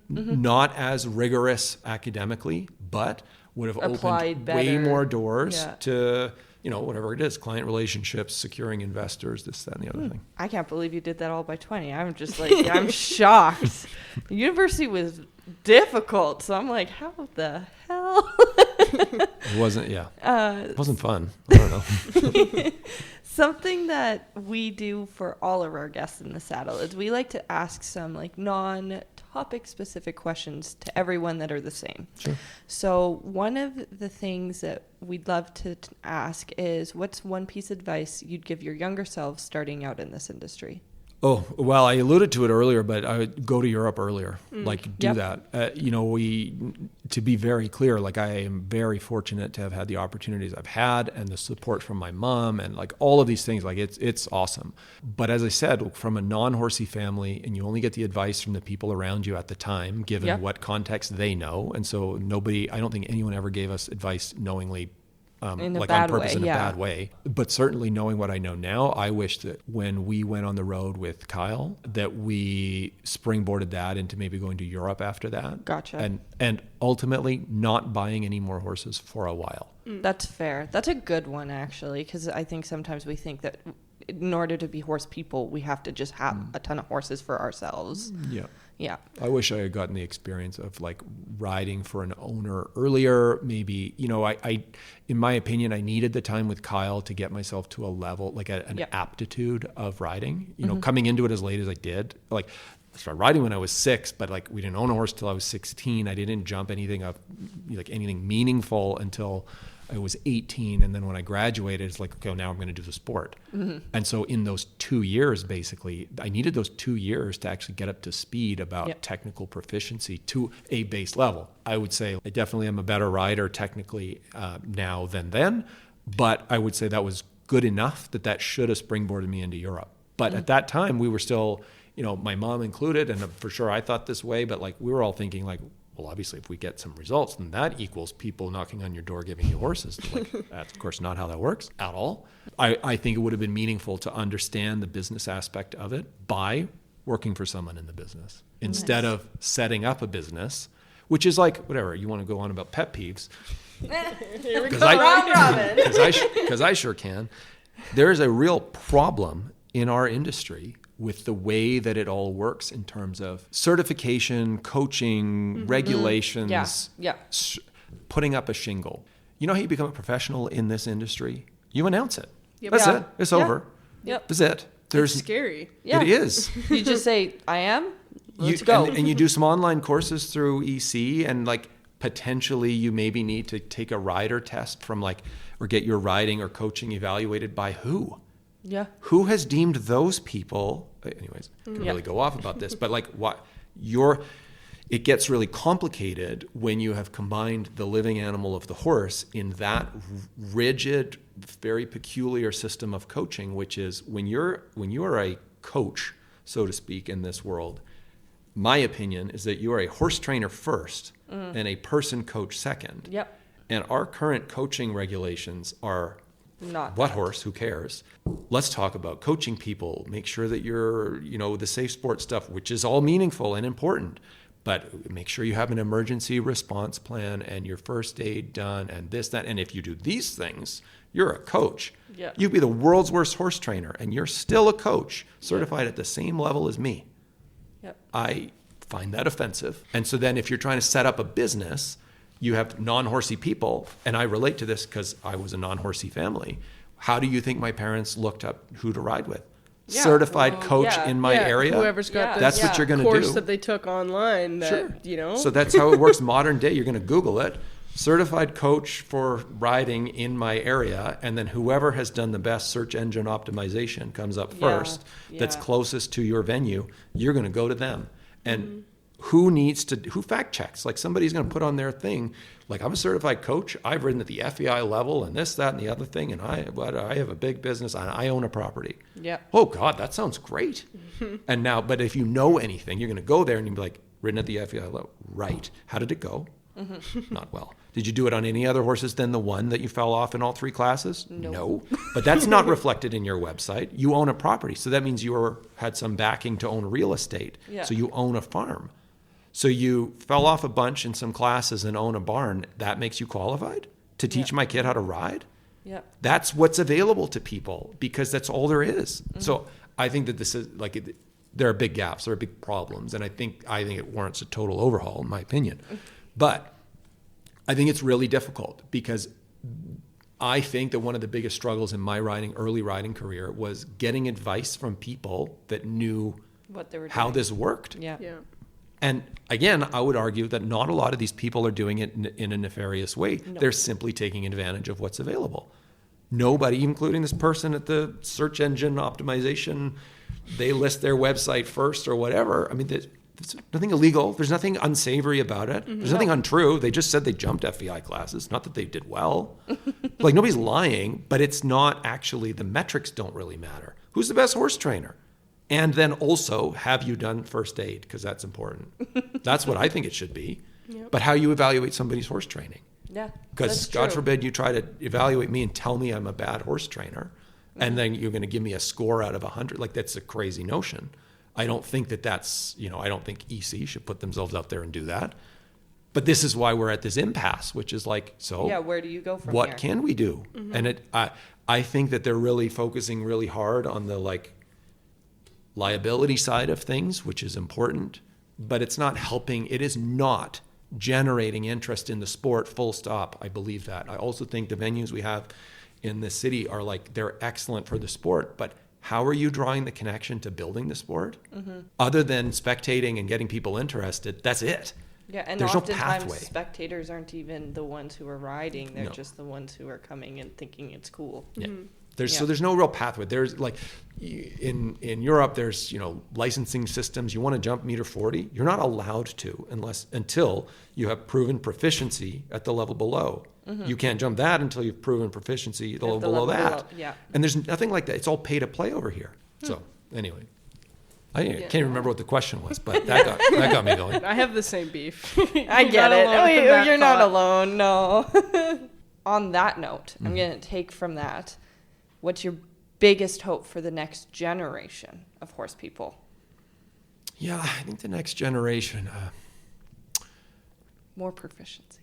Not as rigorous academically, but would have opened way more doors to, whatever it is, client relationships, securing investors, this, that, and the other thing. I can't believe you did that all by 20. I'm just like, I'm shocked. University was difficult. So I'm like, how the hell? It wasn't, it wasn't fun. I don't know. Something that we do for all of our guests in the saddle is we like to ask some like non-topic specific questions to everyone that are the same. Sure. So one of the things that we'd love to ask is, what's one piece of advice you'd give your younger self starting out in this industry? Oh, well, I alluded to it earlier, but I would go to Europe earlier, do that. To be very clear, like, I am very fortunate to have had the opportunities I've had and the support from my mom and like all of these things. Like, it's awesome. But as I said, from a non-horsey family, and you only get the advice from the people around you at the time, given what context they know. And so I don't think anyone ever gave us advice knowingly, like on purpose in a bad way. But certainly knowing what I know now, I wish that when we went on the road with Kyle, that we springboarded that into maybe going to Europe after that. Gotcha. And ultimately not buying any more horses for a while. That's fair. That's a good one, actually, because I think sometimes we think that in order to be horse people, we have to just have a ton of horses for ourselves. Yeah. I wish I had gotten the experience of like riding for an owner earlier. Maybe, I in my opinion, I needed the time with Kyle to get myself to a level, like an aptitude of riding, coming into it as late as I did. Like, I started riding when I was 6, but like, we didn't own a horse till I was 16. I didn't jump anything meaningful until I was 18. And then when I graduated, it's like, okay, well, now I'm going to do the sport. And so in those 2 years, basically, I needed those 2 years to actually get up to speed about technical proficiency to a base level. I would say I definitely am a better rider technically now than then, but I would say that was good enough that should have springboarded me into Europe. But at that time, we were still, my mom included, and for sure I thought this way, but like we were all thinking like, well, obviously if we get some results, then that equals people knocking on your door giving you horses. Like, that's of course not how that works at all. I think it would have been meaningful to understand the business aspect of it by working for someone in the business instead of setting up a business, which is like, whatever, you want to go on about pet peeves. Because I sure can. There's a real problem in our industry with the way that it all works in terms of certification, coaching, regulations, putting up a shingle. You know how you become a professional in this industry? You announce it. That's it. It's over. That's it. It's scary. Yeah. It is. You just say, I am. Let's go. And you do some online courses through EC, and like potentially you maybe need to take a rider test from like, or get your riding or coaching evaluated by who? Yeah. Who has deemed those people, anyways, I can really go off about this, but like it gets really complicated when you have combined the living animal of the horse in that rigid, very peculiar system of coaching, which is when you are a coach, so to speak, in this world, my opinion is that you are a horse trainer first and a person coach second. Yep. And our current coaching regulations are not what horse, who cares? Let's talk about coaching people. Make sure that you're, the safe sport stuff, which is all meaningful and important. But make sure you have an emergency response plan and your first aid done and this, that. And if you do these things, you're a coach. Yeah. You'd be the world's worst horse trainer and you're still a coach, certified at the same level as me. Yep. I find that offensive. And so then if you're trying to set up a business, you have non-horsey people, and I relate to this because I was a non-horsey family. How do you think my parents looked up who to ride with? Yeah. Certified coach in my area? Whoever's got that's what you're going to do. Course that they took online that, So that's how it works modern day. You're going to Google it. Certified coach for riding in my area, and then whoever has done the best search engine optimization comes up first, that's closest to your venue. You're going to go to them. And who fact checks? Like somebody's going to put on their thing, like I'm a certified coach. I've ridden at the FEI level and this, that, and the other thing. And I have a big business and I own a property. Yeah. Oh God, that sounds great. And now, but if you know anything, you're going to go there and you'll be like, ridden at the FEI level. Right. How did it go? Not well. Did you do it on any other horses than the one that you fell off in all 3 classes? No. But that's not reflected in your website. You own a property. So that means you had some backing to own real estate. Yeah. So you own a farm. So you fell off a bunch in some classes and own a barn. That makes you qualified to teach my kid how to ride? Yeah. That's what's available to people because that's all there is. So I think that this is there are big gaps, there are big problems. And I think it warrants a total overhaul in my opinion. But I think it's really difficult because I think that one of the biggest struggles in my early riding career was getting advice from people that knew what they were how doing. this worked. Yeah. And again, I would argue that not a lot of these people are doing it in a nefarious way. No. They're simply taking advantage of what's available. Nobody, including this person at the search engine optimization, they list their website first or whatever. I mean, there's nothing illegal. There's nothing unsavory about it. There's nothing untrue. They just said they jumped FEI classes, not that they did well. Like nobody's lying, but it's not actually, the metrics don't really matter. Who's the best horse trainer? And then also, have you done first aid? Because that's important. That's what I think it should be. Yep. But how you evaluate somebody's horse training. Yeah. Because God forbid you try to evaluate me and tell me I'm a bad horse trainer, and then you're going to give me a score out of 100. Like that's a crazy notion. I don't think that's, I don't think EC should put themselves out there and do that. But this is why we're at this impasse, which is like, so yeah, where do you go from what here? can we do? And I think that they're really focusing really hard on the liability side of things, which is important, but it's not helping. It is not generating interest in the sport, full stop. I believe that. I also think the venues we have in the city are they're excellent for the sport, but how are you drawing the connection to building the sport? Other than spectating and getting people interested, that's it. Yeah, and there's no oftentimes pathway. spectators aren't even the ones who are riding. They're No. just the ones who are coming and thinking it's cool. Yeah. Yeah. So there's no real pathway. There's like in Europe, there's licensing systems. You want to jump meter 40, you're not allowed to until you have proven proficiency at the level below. You can't jump that until you've proven proficiency at the level below that. Yeah. And there's nothing like that. It's all pay to play over here. So anyway, I can't even remember what the question was, but that got me going. I have the same beef. I You're get not it. alone Oh, in that you're not thought. alone. No. On that note, I'm going to take from that. What's your biggest hope for the next generation of horse people? Yeah, I think the next generation. More proficiency.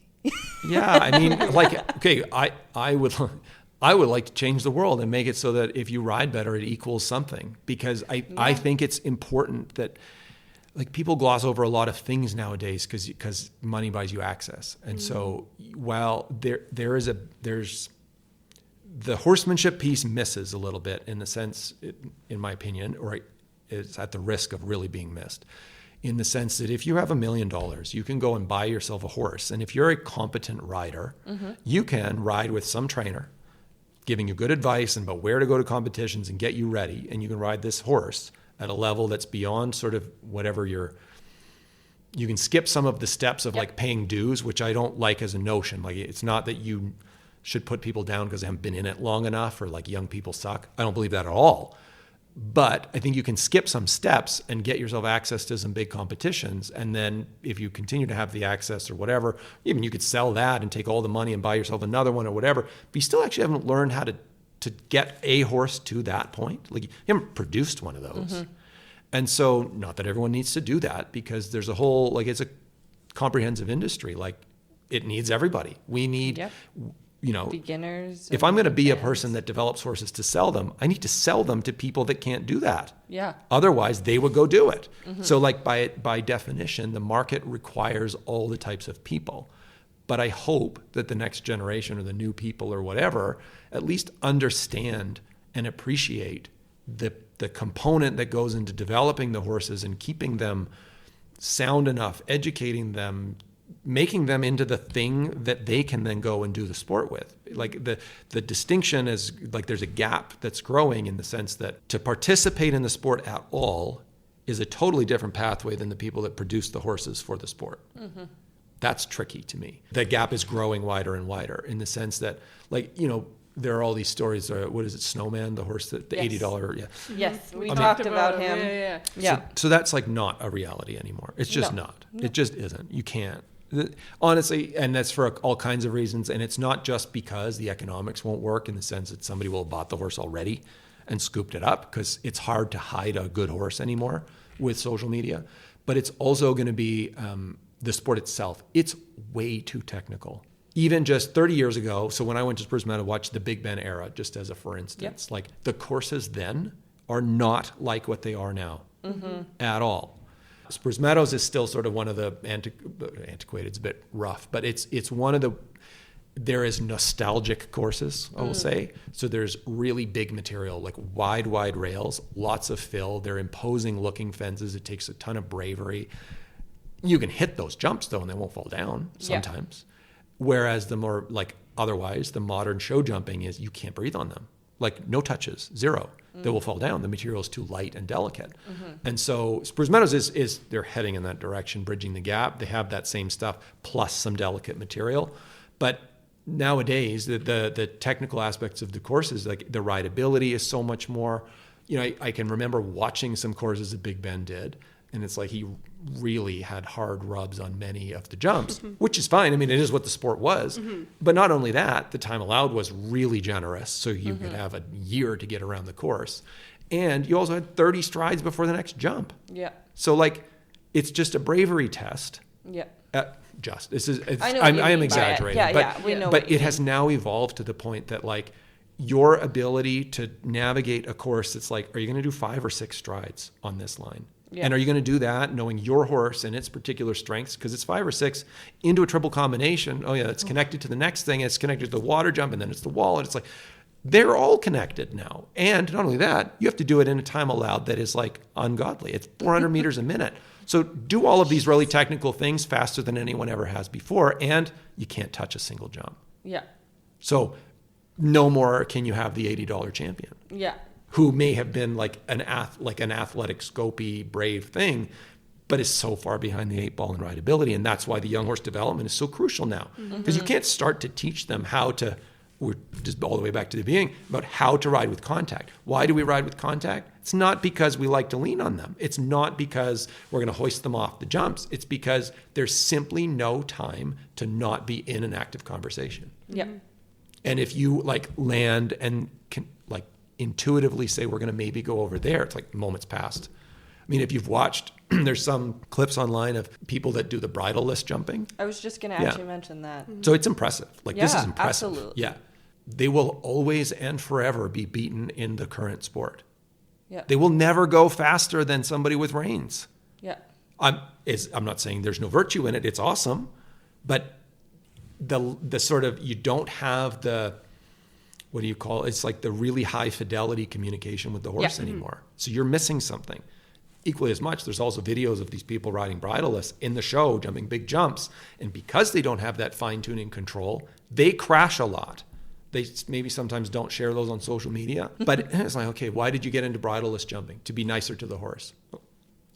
Yeah, I mean, like, okay, I would like to change the world and make it so that if you ride better, it equals something. Because I think it's important that, like, people gloss over a lot of things nowadays because money buys you access. And so while there's the horsemanship piece misses a little bit in the sense, in my opinion, or it's at the risk of really being missed, in the sense that if you have $1 million, you can go and buy yourself a horse. And if you're a competent rider, you can ride with some trainer giving you good advice about where to go to competitions and get you ready. And you can ride this horse at a level that's beyond sort of whatever you can skip some of the steps of like paying dues, which I don't like as a notion. Like, it's not that you should put people down because they haven't been in it long enough, or like young people suck. I don't believe that at all. But I think you can skip some steps and get yourself access to some big competitions. And then if you continue to have the access or whatever, even you could sell that and take all the money and buy yourself another one or whatever. But you still actually haven't learned how to get a horse to that point. Like, you haven't produced one of those. And so, not that everyone needs to do that, because there's a whole, like, it's a comprehensive industry. Like, it needs everybody. We need, beginners. If I'm going to be a person that develops horses to sell them, I need to sell them to people that can't do that. Yeah. Otherwise, they would go do it. So, like, by definition, the market requires all the types of people. But I hope that the next generation or the new people or whatever at least understand and appreciate the component that goes into developing the horses and keeping them sound enough, educating them, making them into the thing that they can then go and do the sport with. Like, the distinction is, like, there's a gap that's growing in the sense that to participate in the sport at all is a totally different pathway than the people that produce the horses for the sport. That's tricky to me. The gap is growing wider and wider in the sense that, like, there are all these stories. What is it, Snowman, the horse that the Yes. $80? Yeah. Yes, we talked about him. Yeah. So that's like not a reality anymore. It's just not. It just isn't. You can't. Honestly, and that's for all kinds of reasons. And it's not just because the economics won't work in the sense that somebody will have bought the horse already and scooped it up, because it's hard to hide a good horse anymore with social media. But it's also going to be the sport itself. It's way too technical. Even just 30 years ago, so when I went to Spurs Meadows, watched the Big Ben era, just as a for instance, like, the courses then are not like what they are now at all. Spurs Meadows is still sort of one of the antiquated, it's a bit rough, but it's one of the, there is nostalgic courses, I will say. So there's really big material, like wide rails, lots of fill. They're imposing looking fences. It takes a ton of bravery. You can hit those jumps though, and they won't fall down sometimes. Whereas the more, like, otherwise, the modern show jumping is you can't breathe on them. Like, no touches, zero. They will fall down. The material is too light and delicate. And so Spurs Meadows is they're heading in that direction, bridging the gap. They have that same stuff plus some delicate material. But nowadays, the technical aspects of the courses, like the rideability is so much more. I can remember watching some courses that Big Ben did, and it's like he really had hard rubs on many of the jumps, which is fine. I mean, it is what the sport was. But not only that, the time allowed was really generous, so you could have a year to get around the course. And you also had 30 strides before the next jump. Yeah. So, like, it's just a bravery test. Yeah. I am exaggerating. We know. But it has now evolved to the point that, like, your ability to navigate a course, it's like, are you going to do 5 or 6 strides on this line? Yeah. And are you going to do that knowing your horse and its particular strengths? Because it's 5 or 6 into a triple combination. Oh, yeah, it's connected to the next thing. It's connected to the water jump, and then it's the wall. And it's like, they're all connected now. And not only that, you have to do it in a time allowed that is, like, ungodly. It's 400 meters a minute. So do all of these really technical things faster than anyone ever has before, and you can't touch a single jump. Yeah. So no more can you have the $80 champion. Yeah. Who may have been like an athletic, scopy, brave thing, but is so far behind the 8 ball in rideability. And that's why the young horse development is so crucial now. Because you can't start to teach them how to, we're just all the way back to the beginning, about how to ride with contact. Why do we ride with contact? It's not because we like to lean on them. It's not because we're going to hoist them off the jumps. It's because there's simply no time to not be in an active conversation. Yeah. And if you like land and can like intuitively say, we're going to maybe go over there, it's like moments past. I mean, if you've watched, there's some clips online of people that do the bridle-less jumping. I was just going to actually mention that. So it's impressive. Like, this is impressive. Absolutely. Yeah. They will always and forever be beaten in the current sport. Yeah. They will never go faster than somebody with reins. Yeah. I'm not saying there's no virtue in it. It's awesome. But the sort of, you don't have the, what do you call it? It's like the really high fidelity communication with the horse anymore. So you're missing something. Equally as much, there's also videos of these people riding bridleless in the show, jumping big jumps. And because they don't have that fine-tuning control, they crash a lot. They maybe sometimes don't share those on social media. But it's like, okay, why did you get into bridleless jumping? To be nicer to the horse.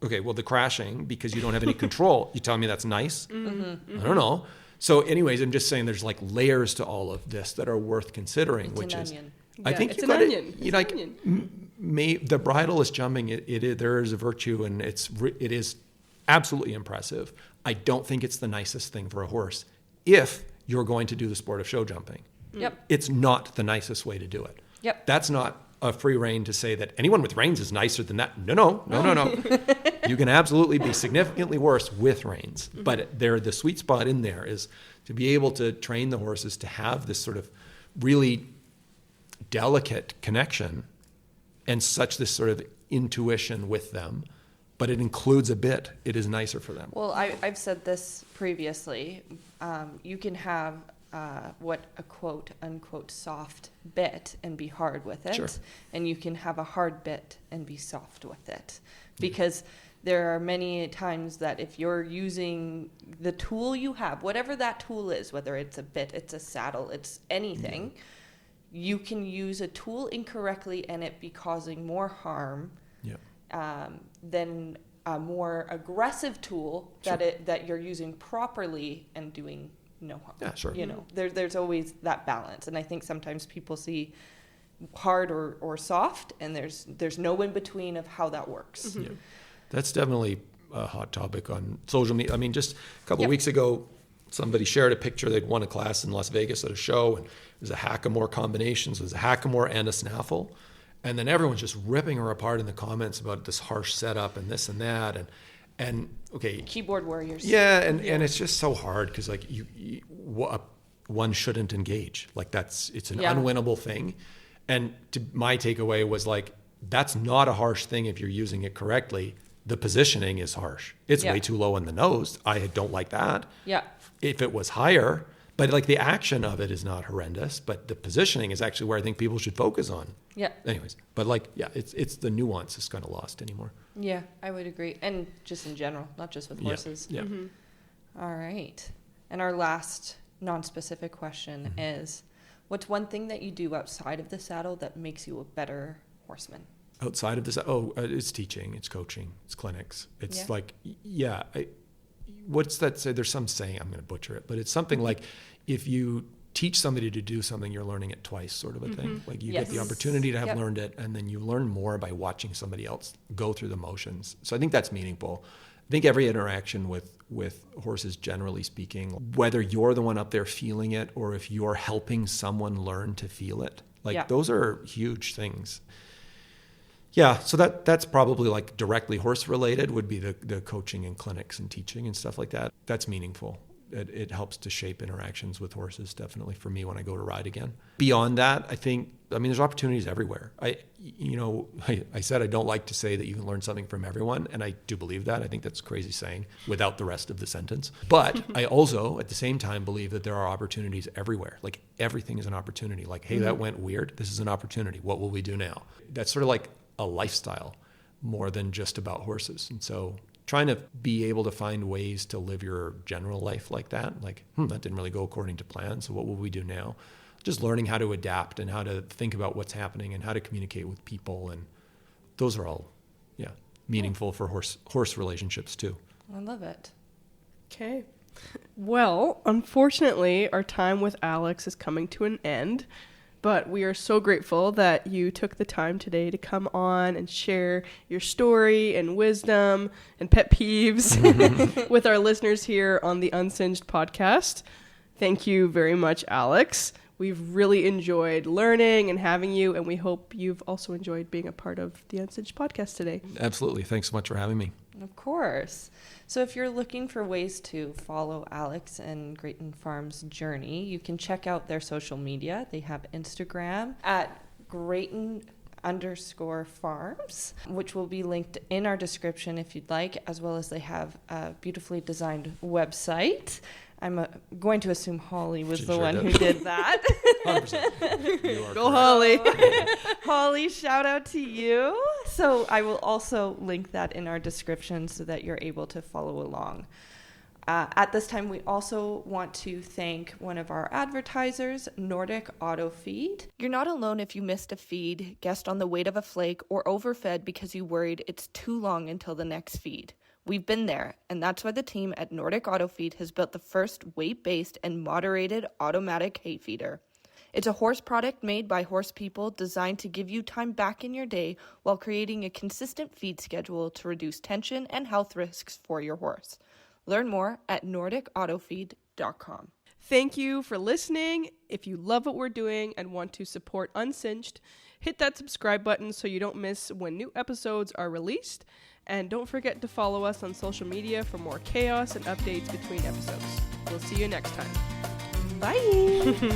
Okay, well, the crashing, because you don't have any control. You telling me that's nice? I don't know. So anyways, I'm just saying there's like layers to all of this that are worth considering, It's which an is, onion. I think it's you an got onion. to, you like, the bridleless jumping, there is a virtue, and it is absolutely impressive. I don't think it's the nicest thing for a horse if you're going to do the sport of show jumping. Yep. It's not the nicest way to do it. Yep. That's not a free rein to say that anyone with reins is nicer than that. No. You can absolutely be significantly worse with reins. But the sweet spot in there is to be able to train the horses to have this sort of really delicate connection and such this sort of intuition with them. But it includes a bit. It is nicer for them. Well, I've said this previously. You can have what a quote unquote soft bit and be hard with it. Sure. And you can have a hard bit and be soft with it. Because there are many times that if you're using the tool you have, whatever that tool is, whether it's a bit, it's a saddle, it's anything, you can use a tool incorrectly and it be causing more harm than a more aggressive tool that you're using properly and doing no harm. Yeah, sure. You know, there's always that balance, and I think sometimes people see hard or soft, and there's no in between of how that works. Yeah. That's definitely a hot topic on social media. I mean, just a couple of weeks ago, somebody shared a picture. They'd won a class in Las Vegas at a show, and it was a hackamore combination. So it was a hackamore and a snaffle. And then everyone's just ripping her apart in the comments about this harsh setup and this and that. And okay. Keyboard warriors. Yeah, and it's just so hard because like one shouldn't engage. Like it's an unwinnable thing. And my takeaway was like, that's not a harsh thing if you're using it correctly. The positioning is harsh. It's way too low in the nose. I don't like that. Yeah. If it was higher, but like the action of it is not horrendous, but the positioning is actually where I think people should focus on. Yeah. Anyways, but like, it's the nuance is kind of lost anymore. Yeah, I would agree. And just in general, not just with horses. Yeah. All right. And our last non-specific question is, what's one thing that you do outside of the saddle that makes you a better horseman? Outside of this, it's teaching, it's coaching, it's clinics. It's like, what's that say? There's some saying, I'm going to butcher it, but it's something like if you teach somebody to do something, you're learning it twice, sort of a thing. Like you get the opportunity to have learned it, and then you learn more by watching somebody else go through the motions. So I think that's meaningful. I think every interaction with horses, generally speaking, whether you're the one up there feeling it or if you're helping someone learn to feel it, those are huge things. Yeah, so that's probably like directly horse related would be the coaching and clinics and teaching and stuff like that. That's meaningful. It helps to shape interactions with horses, definitely for me when I go to ride again. Beyond that, I think, there's opportunities everywhere. I said I don't like to say that you can learn something from everyone, and I do believe that. I think that's a crazy saying without the rest of the sentence. But I also, at the same time, believe that there are opportunities everywhere. Like everything is an opportunity. Like, hey, that went weird. This is an opportunity. What will we do now? That's sort of like a lifestyle more than just about horses. And so trying to be able to find ways to live your general life like that. Like, that didn't really go according to plan. So what will we do now? Just learning how to adapt and how to think about what's happening and how to communicate with people. And those are all, meaningful for horse relationships too. I love it. Okay. Well, unfortunately, our time with Alex is coming to an end, but we are so grateful that you took the time today to come on and share your story and wisdom and pet peeves with our listeners here on the Uncinched podcast. Thank you very much, Alex. We've really enjoyed learning and having you, and we hope you've also enjoyed being a part of the Uncinch podcast today. Absolutely. Thanks so much for having me. Of course. So if you're looking for ways to follow Alex and Grayton Farms' journey, you can check out their social media. They have Instagram at Grayton_farms, which will be linked in our description if you'd like, as well as they have a beautifully designed website. I'm going to assume Holly was the one who did that. 100%. Go Holly. Holly, shout out to you. So I will also link that in our description so that you're able to follow along. At this time, we also want to thank one of our advertisers, Nordic Auto Feed. You're not alone if you missed a feed, guessed on the weight of a flake, or overfed because you worried it's too long until the next feed. We've been there, and that's why the team at Nordic Auto Feed has built the first weight-based and moderated automatic hay feeder. It's a horse product made by horse people designed to give you time back in your day while creating a consistent feed schedule to reduce tension and health risks for your horse. Learn more at nordicautofeed.com. Thank you for listening. If you love what we're doing and want to support Uncinched, hit that subscribe button so you don't miss when new episodes are released. And don't forget to follow us on social media for more chaos and updates between episodes. We'll see you next time. Bye.